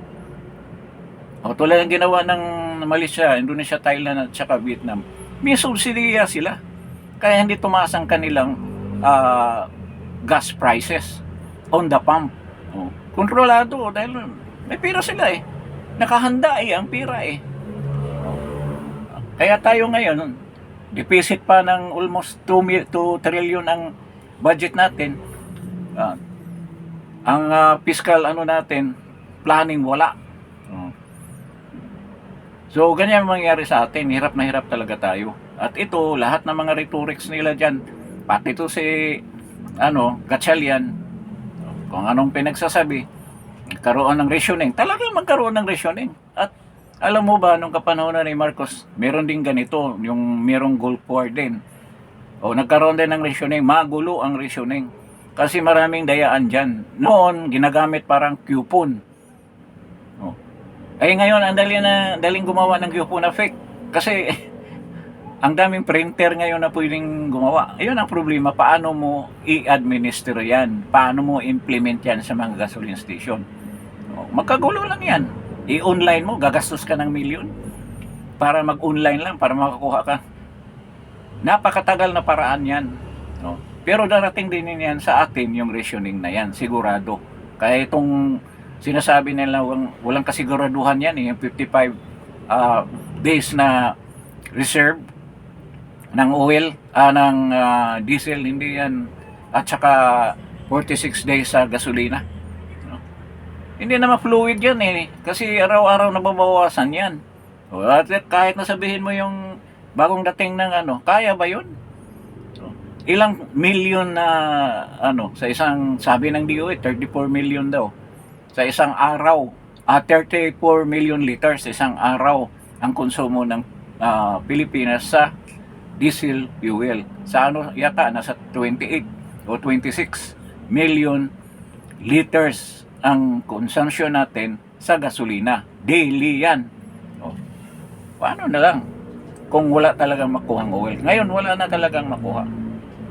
O tulad ng ginawa ng Malaysia, Indonesia, Thailand at saka Vietnam. May subsidiya sila. Kaya hindi tumaas ang kanilang gas prices on the pump. O, kontrolado dahil may pira sila eh. Nakahanda eh ang pira eh. Kaya tayo ngayon, deficit pa ng almost 2 trillion ang budget natin. Ang fiscal natin, planning wala. So, ganyan mangyayari sa atin. Hirap na hirap talaga tayo. At ito, lahat ng mga rhetorics nila dyan, pati ito si Gatchalian, kung anong pinagsasabi, karoon ng rationing. Talagang magkaroon ng rationing. At alam mo ba, nung kapanahon ni Marcos, meron din ganito, yung merong Gulf War din. O nagkaroon din ng rationing, magulo ang rationing. Kasi maraming dayaan dyan. Noon, ginagamit parang coupon. O. Ay ngayon, ang daling gumawa ng coupon na fake. Kasi ang daming printer ngayon na pwedeng gumawa. Ayun ang problema, paano mo i-administer yan? Paano mo implement yan sa mga gasoline station? O, magkagulo lang yan. I-online mo, gagastos ka ng milyon para mag-online lang, para makakuha ka. Napakatagal na paraan yan. No? Pero darating din yan sa atin yung rationing na yan, sigurado. Kaya itong sinasabi nila, walang kasiguraduhan yan, yung 55 days na reserve ng oil, ng diesel, hindi yan, at saka 46 days sa gasolina. Hindi naman fluid yan eh. Kasi araw-araw nababawasan yan. At kahit nasabihin mo yung bagong dating ng kaya ba yun? Ilang million na sa isang, sabi ng DOE, 34 million daw. Sa isang araw, 34 million liters sa isang araw ang konsumo ng Pilipinas sa diesel fuel. Sa yata, nasa 28 o 26 million liters ang consumption natin sa gasolina. Daily yan. O, paano na lang kung wala talagang makuhang oil? Ngayon, wala na talagang makuha.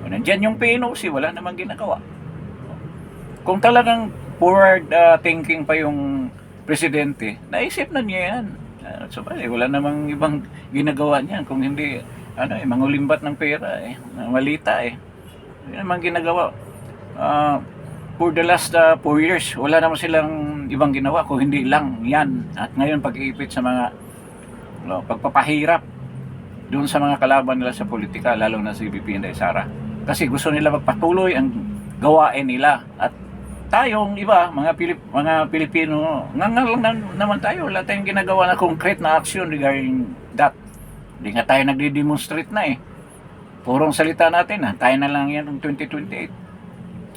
O, nandyan yung PNOC, wala namang ginagawa. O, kung talagang forward thinking pa yung presidente, naisip na niya yan. So, wala namang ibang ginagawa niyan. Kung hindi, mangulimbat ng pera, malita Hindi namang ginagawa. For the last 4 years, wala naman silang ibang ginawa kung hindi lang yan. At ngayon pag-iipit sa mga pagpapahirap doon sa mga kalaban nila sa politika, lalo na si VP Inday Sara. Kasi gusto nila magpatuloy ang gawain nila. At tayong iba, mga Pilipino, naman tayo, wala tayong ginagawa na concrete na action regarding that. Hindi nga tayo nagdi-demonstrate na Purong salita natin tayo na lang yan ng 2028.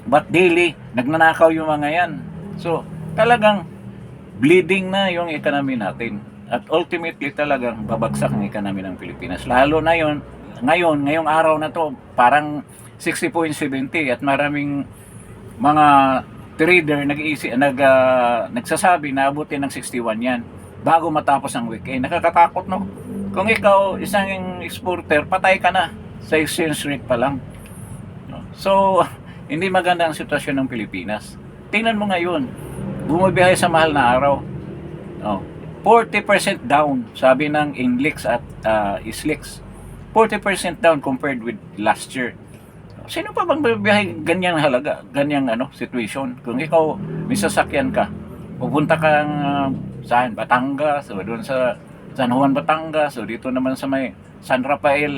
But daily, nagnanakaw yung mga yan. So, talagang bleeding na yung economy natin. At ultimately talagang babagsak ang economy ng Pilipinas. Lalo na yun, ngayong araw na to, parang 60.70 at maraming mga trader nagsasabi na abutin ng 61 yan bago matapos ang weekend. Nakakatakot, no? Kung ikaw isang exporter, patay ka na sa exchange rate pa lang. So, hindi maganda ang sitwasyon ng Pilipinas. Tingnan mo ngayon, bumabiyahe sa mahal na araw. 40% down, sabi ng Inlix at Islix. 40% down compared with last year. Sino pa bang biyahe ganyang halaga, ganyang situation? Kung ikaw may sasakyan ka, pupunta kang saan? Batangas, o doon sa San Juan, Batangas, o dito naman sa may San Rafael,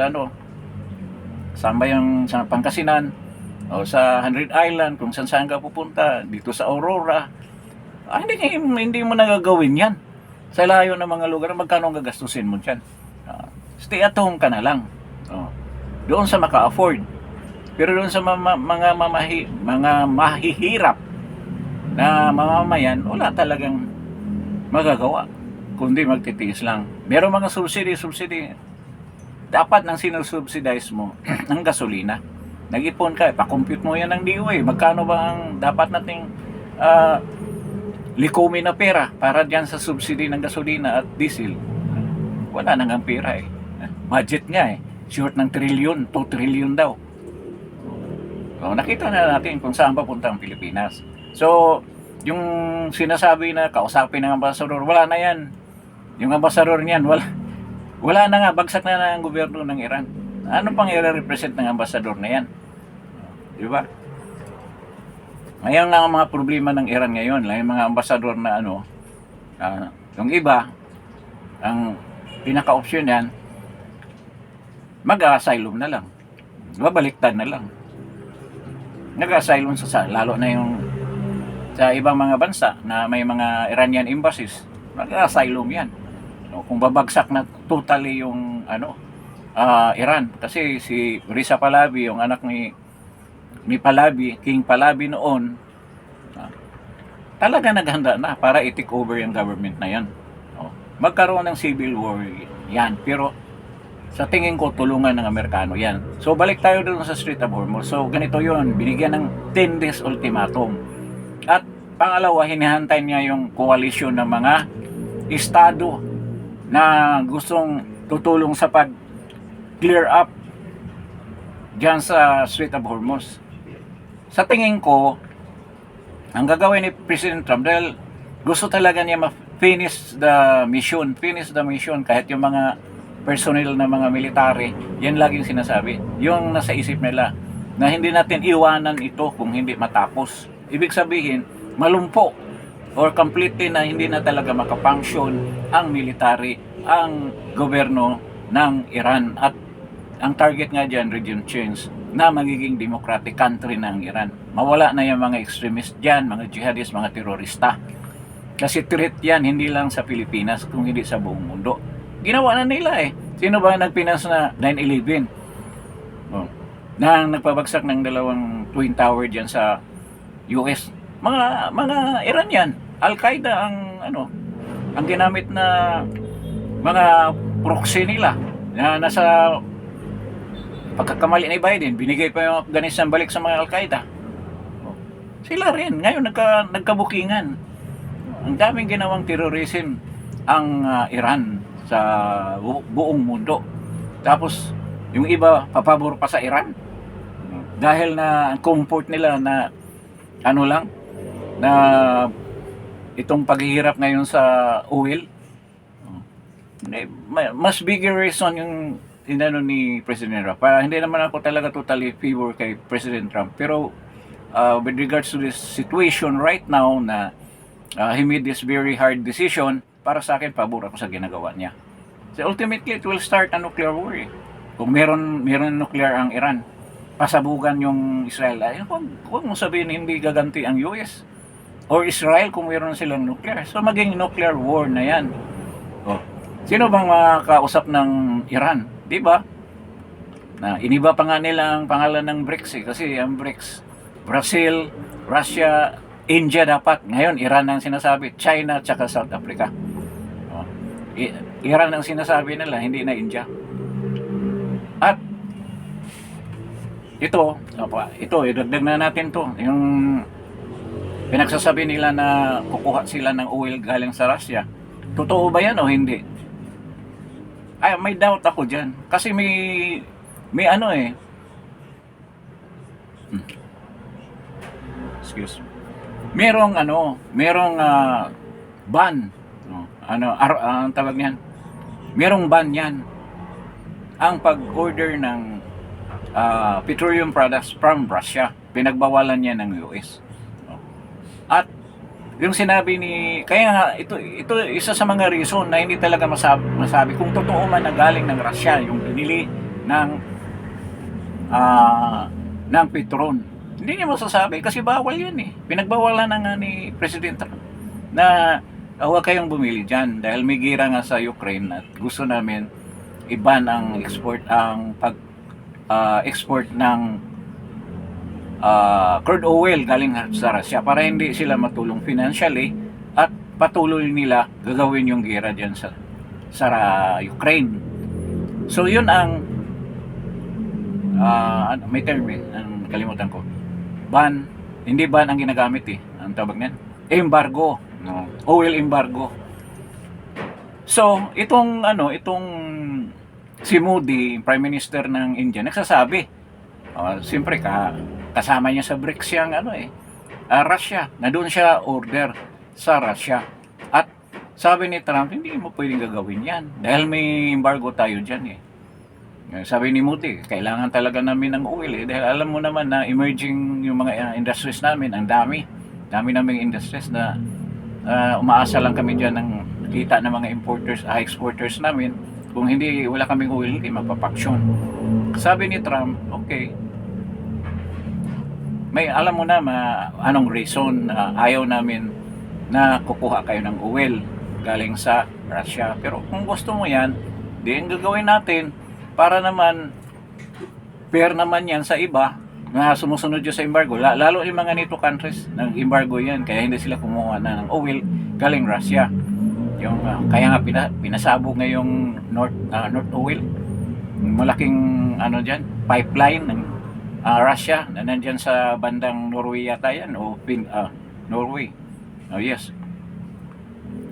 saan ba yung sa Pangasinan, o sa 100 Island, kung saan ka pupunta, dito sa Aurora. Hindi mo nagagawin yan. Sa layo ng mga lugar, magkano ang gagastusin mo dyan? Stay at home ka na lang. Doon sa maka-afford. Pero doon sa mga mahihirap na mamamayan, wala talagang magagawa. Kundi magtitiis lang. Meron mga subsidy. Dapat nang sinusubsidize mo ang gasolina. Nag-ipon ka, pa-compute mo yan ng DOE. Magkano ba ang dapat nating likumin na pera para dyan sa subsidy ng gasolina at diesel? wala nang ang pera eh. Budget nga eh, short ng trillion, 2 trillion daw. So, nakita na natin kung saan papunta ang Pilipinas. So, yung sinasabi na kausapin ng ambasador, wala na yan. Yung ambasador niyan, wala na nga, bagsak na ang gobyerno ng Iran. Ano pang i-represent ng ambasador na yan? Di ba? Ngayon nga ang mga problema ng Iran ngayon, yung mga ambasador na yung iba, ang pinaka-option yan, mag-asylum na lang. Babaliktad na lang. Nag-asylum lalo na yung sa ibang mga bansa na may mga Iranian embassies, mag-asylum yan. So, kung babagsak na totally yung Iran, kasi si Reza Pahlavi, yung anak ni Pahlavi, King Pahlavi noon, talaga naghanda na para i-take over yung government na yan. So, magkaroon ng civil war yan, pero sa tingin ko, tulungan ng Amerikano yan. So, balik tayo doon sa Strait of Hormuz. So, ganito yon, binigyan ng 10 days ultimatum. At pangalawa, hinihantay niya yung coalition ng mga estado na gustong tutulong sa pag-clear up dyan sa Strait of Hormuz. Sa tingin ko, ang gagawin ni President Trump, dahil gusto talaga niya ma-finish the mission, kahit yung mga personnel na mga military, yan laging sinasabi. Yung nasa isip nila, na hindi natin iwanan ito kung hindi matapos. Ibig sabihin, malumpo or completely na hindi na talaga makapunction ang military, ang gobyerno ng Iran. At ang target nga dyan, regime change, na magiging democratic country ng Iran. Mawala na yung mga extremist dyan, mga jihadist, mga terorista. Kasi threat yan, hindi lang sa Pilipinas, kung hindi sa buong mundo. Ginawa na nila eh. Sino ba nagpinas na 9/11? Nang nagpabagsak ng dalawang Twin Tower diyan sa US. Mga Iran yan. Al-Qaeda ang ginamit na mga proxy nila na nasa pagkakamali ni Biden, binigay pa yung Afghanistan balik sa mga Al-Qaeda. Sila rin ngayon nagkabukingan. Ang daming ginawang terrorism ang Iran sa buong mundo. Tapos yung iba papabor pa sa Iran dahil na ang comfort nila na na itong paghihirap ngayon sa oil. Mas bigger reason yung ni President Trump. Hindi naman ako talaga totally favor kay President Trump, pero with regards to this situation right now na he made this very hard decision, para sa akin, pabor ako sa ginagawa niya. So ultimately, it will start a nuclear war. Kung meron nuclear ang Iran, pasabugan yung Israel. Ay, huwag mo sabihin hindi gaganti ang US or Israel kung meron silang nuclear. So maging nuclear war na yan. Sino bang makakausap ng Iran? Di ba? Na iniba pa nga nila ang pangalan ng BRICS kasi ang BRICS, Brazil, Russia, India dapat. Ngayon, Iran ang sinasabi, China, tsaka South Africa. Iran ang sinasabi nila, hindi na India. At ito, idagdag na natin to. Yung pinagsasabi nila na kukuha sila ng oil galing sa Russia. Totoo ba yan o hindi? Ay, may doubt ako dyan. Kasi may excuse me. Merong ban. Ang tawag niyan. Merong ban yan. Ang pag-order ng petroleum products from Russia. Pinagbawalan niya ng US. At yung sinabi kaya nga ito isa sa mga reason na hindi talaga masabi kung totoo man na galing ng Russia yung binili ng petron. Hindi niya masasabi kasi bawal yan eh. Pinagbawalan na nga ni President Trump na huwag kayong bumili dyan dahil may gira nga sa Ukraine at gusto namin i-ban ang pag-export ng crude oil galing sa Russia para hindi sila matulong financially at patuloy nila gagawin yung gira dyan sa Ukraine. So yun ang may term kalimutan ko. Ban, hindi ban ang ginagamit eh. Ang tawag niyan? Embargo. No. Oil embargo. So, itong si Modi, Prime Minister ng India, nagsasabi, siyempre kasama niya sa BRICS yung Russia, na doon siya order sa Russia. At sabi ni Trump, hindi mo pwedeng gagawin yan dahil may embargo tayo dyan eh. Sabi ni Modi, kailangan talaga namin ng oil eh, dahil alam mo naman na emerging yung mga industries namin, ang dami naming industries na umaasa lang kami dyan ng kita ng mga exporters namin. Kung hindi, wala kaming oil, hindi magpapaksyon. Sabi ni Trump, okay, may alam mo na anong reason na ayaw namin na kukuha kayo ng oil galing sa Russia. Pero kung gusto mo yan, di ang gagawin natin para naman fair naman yan sa iba na sumusunod yun sa embargo. Lalo yung mga NATO countries, ng embargo yan, kaya hindi sila kumuha na ng oil galing Russia. Yung kaya nga pinasabog ngayong North Oil, malaking pipeline ng Russia na nandyan sa bandang Norway yata yan o Norway. Oh yes.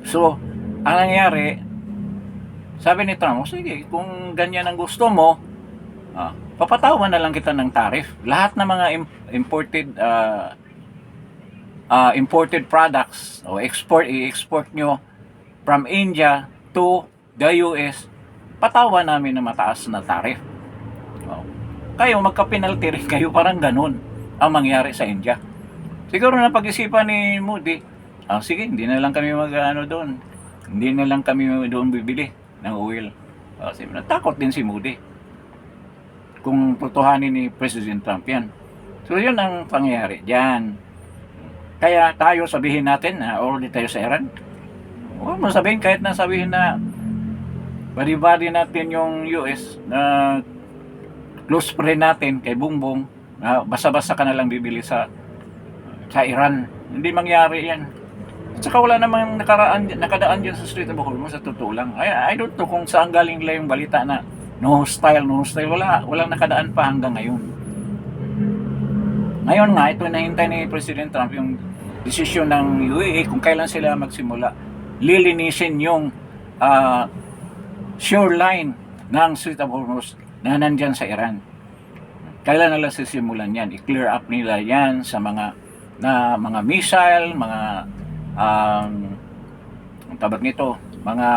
So, ang nangyari, sabi ni Trump, sige, kung ganyan ang gusto mo, papatawan na lang kita ng tariff. Lahat ng mga imported products o i-export nyo from India to the US, patawan namin ng mataas na tariff. Kayo magka-penalty rin kayo, parang ganun ang mangyari sa India. Siguro na pag-isipan ni Modi, sige, hindi na lang kami doon. Hindi na lang kami doon bibili ng oil. Kasi natakot din si Modi kung tutuhanin ni President Trump yan. So yun ang pangyayari diyan. Kaya tayo sabihin natin na already tayo sa Iran. Huwag mo sabihin, kahit na sabihin na bari-bari natin yung US na close friend natin kay Bongbong, basta-basta ka na lang bibili sa Iran. Hindi mangyari yan. At saka wala namang nakadaan dyan sa Strait of Hormuz, sa totoo lang. I don't know kung saan galing nila yung balita na no hostile. Walang nakadaan pa hanggang ngayon. Ngayon nga, ito nahintay ni President Trump yung desisyon ng UAE kung kailan sila magsimula lilinisin yung shoreline ng Strait of Hormuz na nandyan sa Iran. Kailan nila sisimulan yan? I-clear up nila yan sa mga missile, mga ang tawag nito, mga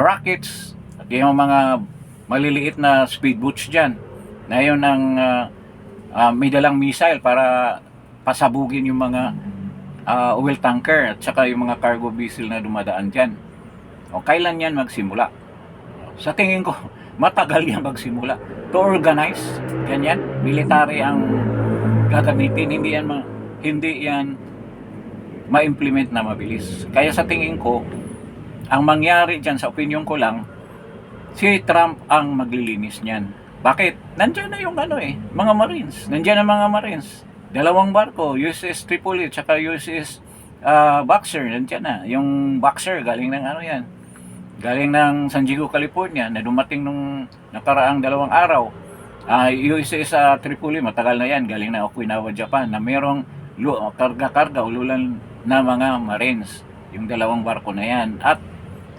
rockets, at yung mga maliliit na speedboats dyan na yun ang may dalang missile para pasabugin yung mga oil tanker at saka yung mga cargo vessel na dumadaan dyan. O kailan yan magsimula? Sa tingin ko, matagal yan magsimula. To organize, ganyan, military ang gagamitin, hindi yan ma-implement na mabilis. Kaya sa tingin ko, ang mangyari dyan, sa opinion ko lang, si Trump ang maglilinis niyan. Bakit? Nandiyan na yung mga Marines. Nandiyan ang mga Marines. 2 barko, USS Tripoli, tsaka USS Boxer, nandiyan na. Yung Boxer, galing ng yan. Galing ng San Diego, California, na dumating nung nakaraang 2 araw. USS Tripoli, matagal na yan, galing na Okinawa, Japan, na merong karga-karga, ululan na mga Marines. Yung 2 barko na yan. At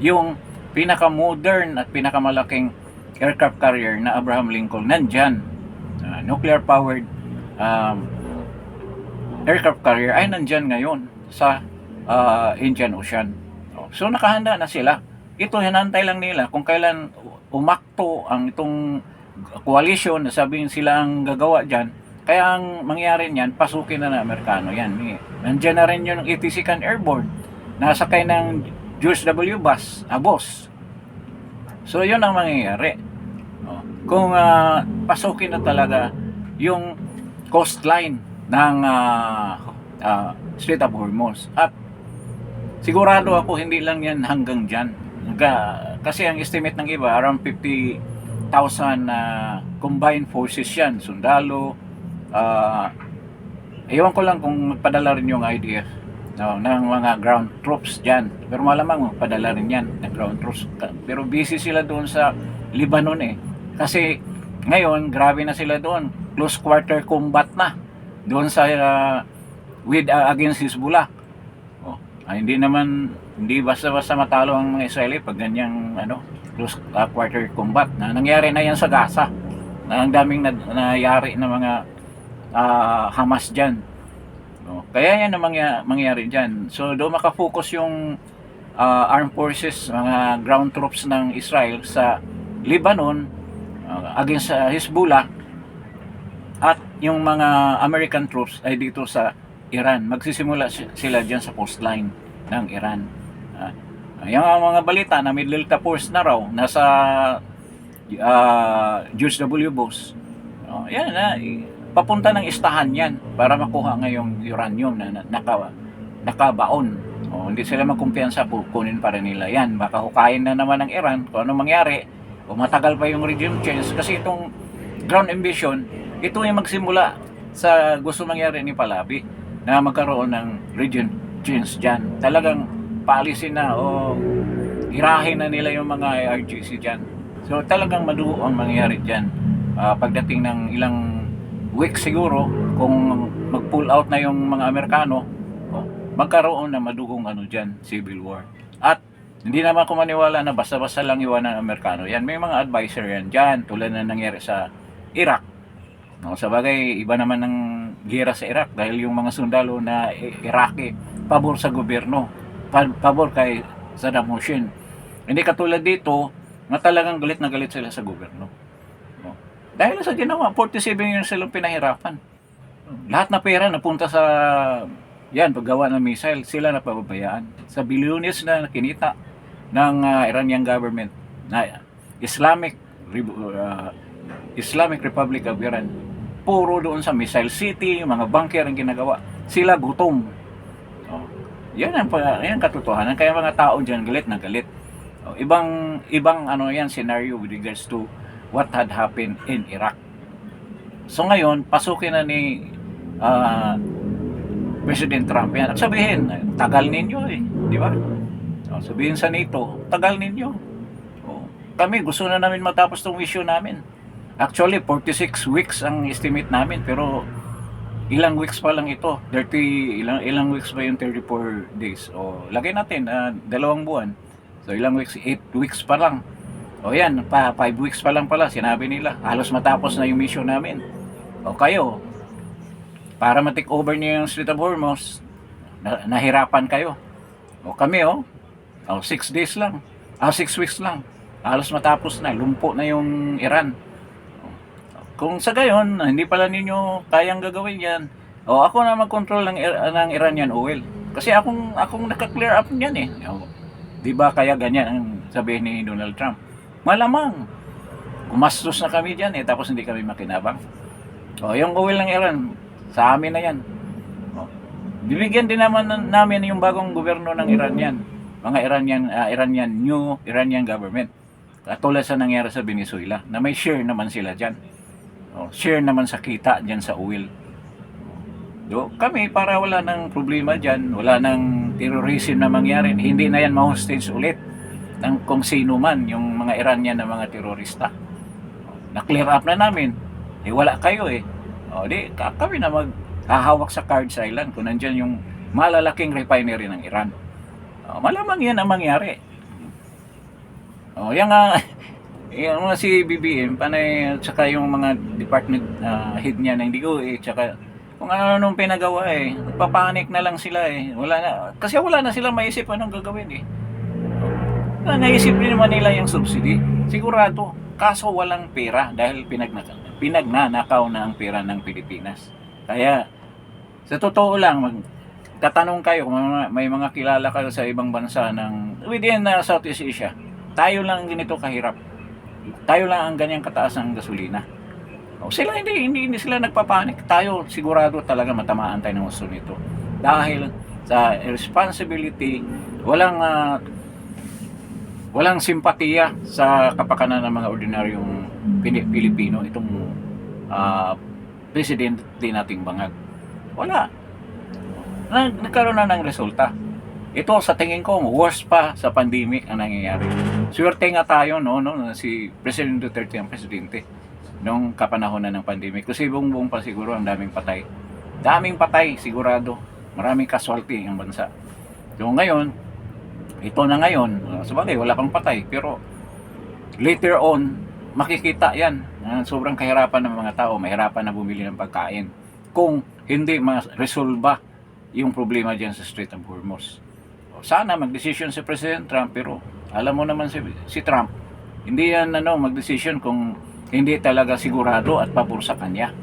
yung pinaka-modern at pinakamalaking aircraft carrier na Abraham Lincoln, nandyan. Nuclear-powered aircraft carrier ay nandyan ngayon sa Indian Ocean. So nakahanda na sila. Ito, hinantay lang nila kung kailan umakto ang itong coalition na sabihin sila ang gagawa dyan. Kaya ang mangyari niyan, pasukin na Amerikano yan. Nandiyan na rin yung 82nd Airborne, nasakay ng George W. Bush. So yun ang mangyayari. Kung pasukin na talaga yung coastline ng Strait of Hormuz. At sigurado ako hindi lang yan hanggang dyan. Kasi ang estimate ng iba, around 50,000 combined forces yan, sundalo. Ewan ko lang kung magpadala rin yung IDF ng mga ground troops dyan. Pero malamang padala rin yan ng ground troops. Pero busy sila doon sa Lebanon Kasi ngayon, grabe na sila doon. Close quarter combat na doon sa against Hezbollah. Hindi basta-basta matalo ang mga Israeli pag ganyang close quarter combat. Na nangyari na yan sa Gaza. Na ang daming nangyari na mga Hamas diyan. No? Kaya yan ang mangyari diyan. So do makafocus yung armed forces, mga ground troops ng Israel sa Lebanon against sa Hezbollah, at yung mga American troops ay dito sa Iran. Magsisimula sila diyan sa coastline ng Iran. Yung mga balita na Middle Force na raw nasa George W. Bush. Yan papunta ng istahan yan para makuha ngayong uranium na nakabaon. Hindi sila magkumpiyansa, kunin pa rin nila yan. Baka hukayin na naman ng Iran kung ano mangyari, o matagal pa yung regime change, kasi itong ground invasion, ito yung magsimula sa gusto mangyari ni Pahlavi na magkaroon ng regime change dyan. Talagang paalisin na o hirahin na nila yung mga IRGC dyan. So talagang madugo ang mangyari dyan pagdating ng ilang weeks siguro, kung mag-pull out na yung mga Amerikano, magkaroon na madugong dyan, civil war. At hindi naman ako maniwala na basta-basta lang iwanan ng Amerikano yan. May mga advisor yan dyan, tulad na nangyari sa Iraq. Sa bagay, iba naman ng gera sa Iraq dahil yung mga sundalo na Iraqi pabor sa gobyerno, pabor kay Saddam Hussein. Hindi katulad dito na talagang galit na galit sila sa gobyerno. Dahil sa ginawa, 47 years silang pinahirapan. Lahat na pera napunta sa paggawa ng missile, sila na pababayaan. Sa bilyones na kinita ng Iranian government na Islamic Republic of Iran, puro doon sa missile city, yung mga bunker ang ginagawa. Sila gutom. Yan ang katotohanan. Kaya mga tao dyan galit na galit. Ibang yan scenario with regards to what had happened in Iraq. So ngayon, pasukin na ni President Trump yan. At sabihin, tagal ninyo di ba? Sabihin sa NATO, tagal ninyo. Kami, gusto na namin matapos tong issue namin. Actually, 46 weeks ang estimate namin, pero ilang weeks pa lang ito. Ilang weeks ba yung 34 days? Lagay natin, 2 buwan. So ilang weeks? 8 weeks pa lang. Yan, 5 weeks pa lang pala, sinabi nila. Halos matapos na yung mission namin. Kayo, para ma-take over niyo yung Strait of Hormuz, nahirapan kayo. Kami, 6 days lang. 6 weeks lang. Halos matapos na, lumpo na yung Iran. Kung sa gayon, hindi pala ninyo kayang gagawin yan, ako na mag-control ng Iranian oil. Kasi akong naka-clear up niyan eh. Di ba kaya ganyan ang sabihin ni Donald Trump? Malamang gumastos na kami dyan tapos hindi kami makinabang. Yung oil ng Iran, sa amin na yan. Bibigyan din namin yung bagong gobyerno ng Iran yan. Mga new Iranian government. Katulad sa nangyari sa Venezuela, na may share naman sila dyan. Share naman sa kita dyan sa oil. Kami, para wala nang problema dyan, wala nang terrorism na mangyari, hindi na yan ma-hostage ulit ng kung sino man, yung mga Iranian na mga terorista. Na-clear up na namin. Wala kayo kami na maghahawak sa Cards Island kung nandyan yung malalaking refinery ng Iran. Malamang yan ang mangyari. Yung mga si BBM, panay, tsaka yung mga department head niya ng DOA, tsaka kung ano nung pinagawa nagpapanik na lang sila kasi wala na silang maisip anong gagawin naisip din naman nila yung subsidy, sigurado, kaso walang pera dahil pinagnanakaw na ang pera ng Pilipinas. Kaya sa totoo lang, magtatanong kayo kung may mga kilala kayo sa ibang bansa within Southeast Asia, tayo lang ganito kahirap, tayo lang ang ganyang kataas ng gasolina. Sila hindi sila nagpapanik. Tayo sigurado talaga matamaan tayo ng gusto nito. Dahil sa responsibility, walang simpatiya sa kapakanan ng mga ordinaryong Pilipino itong presidente nating bangag. Wala. Nagkaroon na ng resulta. Ito sa tingin ko worse pa sa pandemic ang nangyayari. Swerte nga tayo si President Duterte ang presidente nung kapanahon na ng pandemic. Kasi buong pa siguro ang daming patay. Daming patay sigurado. Maraming casualty ang bansa. So ngayon, ito na ngayon, sabagay wala pang patay, pero later on, makikita yan. Sobrang kahirapan ng mga tao, mahirapan na bumili ng pagkain. Kung hindi ma-resolve yung problema dyan sa Strait of Hormuz. Sana mag-decision si President Trump, pero alam mo naman si Trump, hindi yan mag-decision kung hindi talaga sigurado at pabor sa kanya.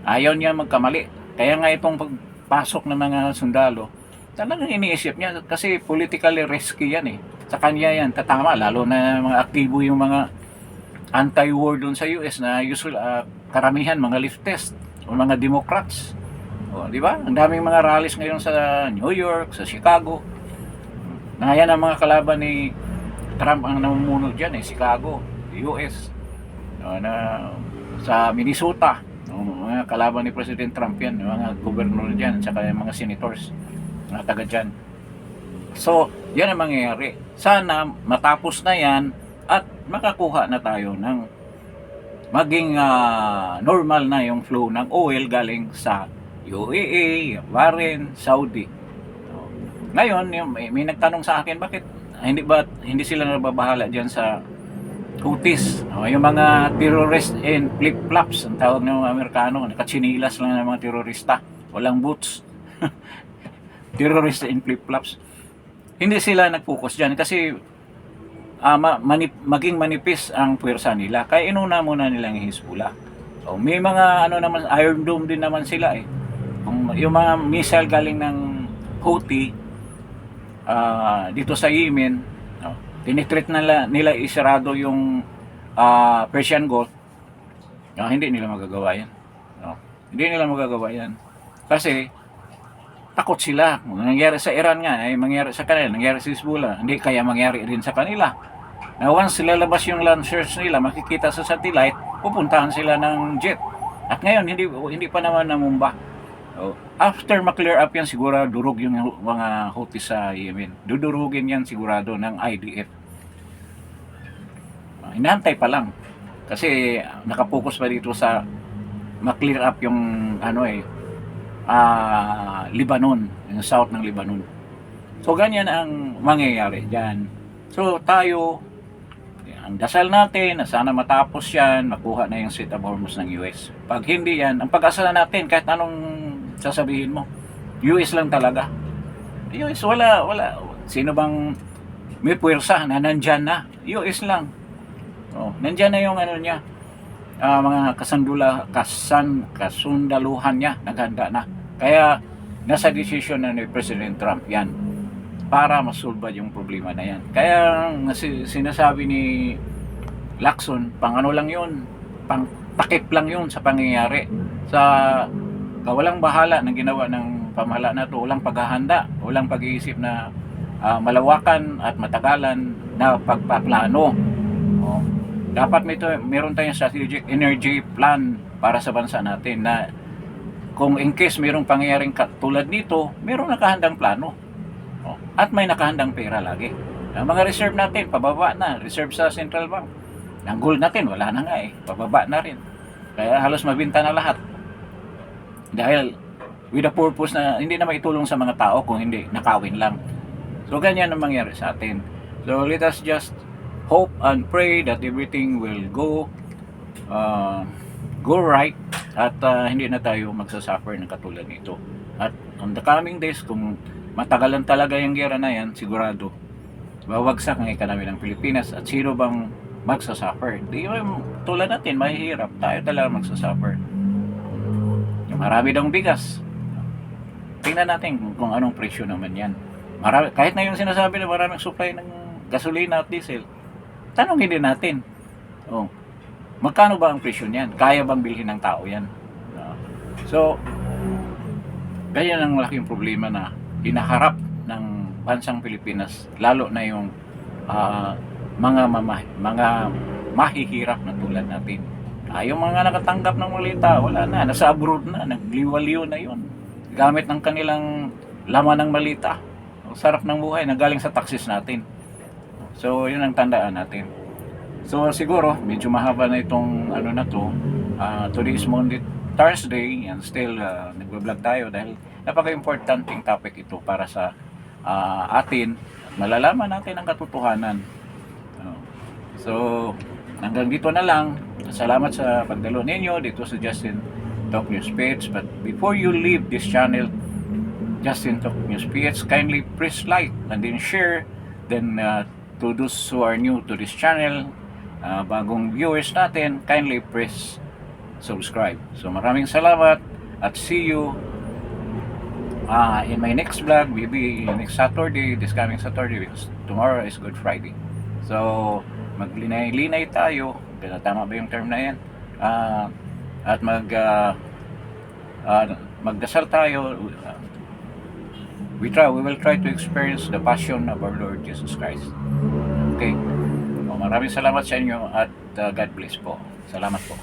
Ayaw niya magkamali. Kaya nga itong pagpasok ng mga sundalo, talagang iniisip niya kasi politically risky yan eh. Sa kanya yan, tatama, lalo na mga aktibo yung mga anti-war doon sa US na usual karamihan mga leftist o mga Democrats. O, di ba? Ang daming mga rallies ngayon sa New York, sa Chicago. Na yan ang mga kalaban ni Trump ang namumuno diyan Chicago, US. Na sa Minnesota, mga kalaban ni President Trump yan, mga gobernador diyan, saka yung mga senators, mga taga diyan. So, yan ang mangyayari. Sana matapos na yan at makakuha na tayo ng maging normal na yung flow ng oil galing sa UAE, Bahrain, Saudi. So, ngayon, may nagtanong sa akin, bakit hindi sila nababahala diyan sa Houthis? Yung mga terrorist in flip-flops, ang tawag ng mga Amerikano, nakatsinilas lang ng mga terorista, walang boots. Terrorist in flip-flops. Hindi sila nag-focus diyan kasi maging manipis ang puwersa nila. Kaya inuna muna nilang Hezbollah. So, may mga naman, Iron Dome din naman sila eh. Yung mga missile galing ng Houthi dito sa Yemen, tinitreat nila isarado yung Persian Gulf. Hindi nila magagawa yan. Hindi nila magagawa yan. Kasi takot sila. Nangyari sa Iran nga, mangyari sa kanila, nangyari sa Hezbollah, hindi kaya mangyari rin sa kanila. Now, once lalabas yung launchers nila, makikita sa satellite, pupuntahan sila ng jet. At ngayon, hindi pa naman namumba. So, after ma-clear up yan, siguro durog yung mga Houthi sa Yemen. Dudurugin yan sigurado ng IDF. Inantay pa lang. Kasi nakapokus pa dito sa ma-clear up yung Lebanon, yung south ng Lebanon. So, ganyan ang mangyayari dyan. So, tayo, ang dasal natin na sana matapos yan, makuha na yung Strait of Hormuz ng US. Pag hindi yan, ang pag-asa natin, kahit anong sasabihin mo, US lang talaga. US, wala. Sino bang may puwersa na nandyan na? US lang. Nandyan na yung niya, mga kasundaluhan niya, naghanda na. Kaya, nasa decision na ni President Trump yan para masolve yung problema na yan. Kaya sinasabi ni Lacson, pang lang yun, pang takip lang yun sa pangyayari. Sa kawalang bahala na ginawa ng pamahalaan na ito, walang paghahanda, walang pag-iisip na malawakan at matagalan na pagpaplano. Dapat meron tayong strategic energy plan para sa bansa natin na kung in case mayroong pangyayaring tulad nito, mayroong nakahandang plano. At may nakahandang pera lagi. Ang mga reserve natin, pababa na. Reserve sa Central Bank. Ang gold natin, wala na nga eh. Pababa na rin. Kaya halos mabinta na lahat. Dahil with the purpose na hindi na maitulong sa mga tao kung hindi nakawin lang. So ganyan ang mangyari sa atin. So let us just hope and pray that everything will go right at hindi na tayo magsasuffer ng katulad nito. At on the coming days, kung matagalan talaga yung gera na yan, sigurado babagsak ang ekonomi ng Pilipinas at sino bang magsasuffer? Di tulad natin, mahihirap. Tayo talaga magsasuffer. Marami daw bigas. Tingnan natin kung anong presyo naman yan. Kahit na yung sinasabi na maraming supply ng gasolina at diesel, tanongin din natin. Magkano ba ang presyo niyan? Kaya bang bilhin ng tao yan? So, ganyan ang malaking problema na hinaharap ng bansang Pilipinas, lalo na yung mga mahihirap na tulad natin. Yung mga nakatanggap ng malita, wala na, nasa abroad na, nagliwaliw na yun. Gamit ng kanilang laman ng malita. Sarap ng buhay na galing sa taxes natin. So, yun ang tandaan natin. So, siguro, medyo mahaba na itong today is Monday, Thursday, and still nagbablog tayo dahil napaka-importanting topic ito para sa atin, malalaman natin ang katotohanan. Ano. So, hanggang dito na lang. Salamat sa pagdalo ninyo dito sa Justin Talk News page. But before you leave this channel, Justin Talk News page, kindly press like and then share. Then to those who are new to this channel, bagong viewers natin, kindly press subscribe. So maraming salamat at see you in my next vlog, maybe next Saturday, this coming Saturday, because tomorrow is Good Friday. So maglinay-linay tayo, tama ba yung term na yan? At magdasal tayo. We will try to experience the passion of our Lord Jesus Christ. Okay. So, maraming salamat sa inyo at God bless po. Salamat po.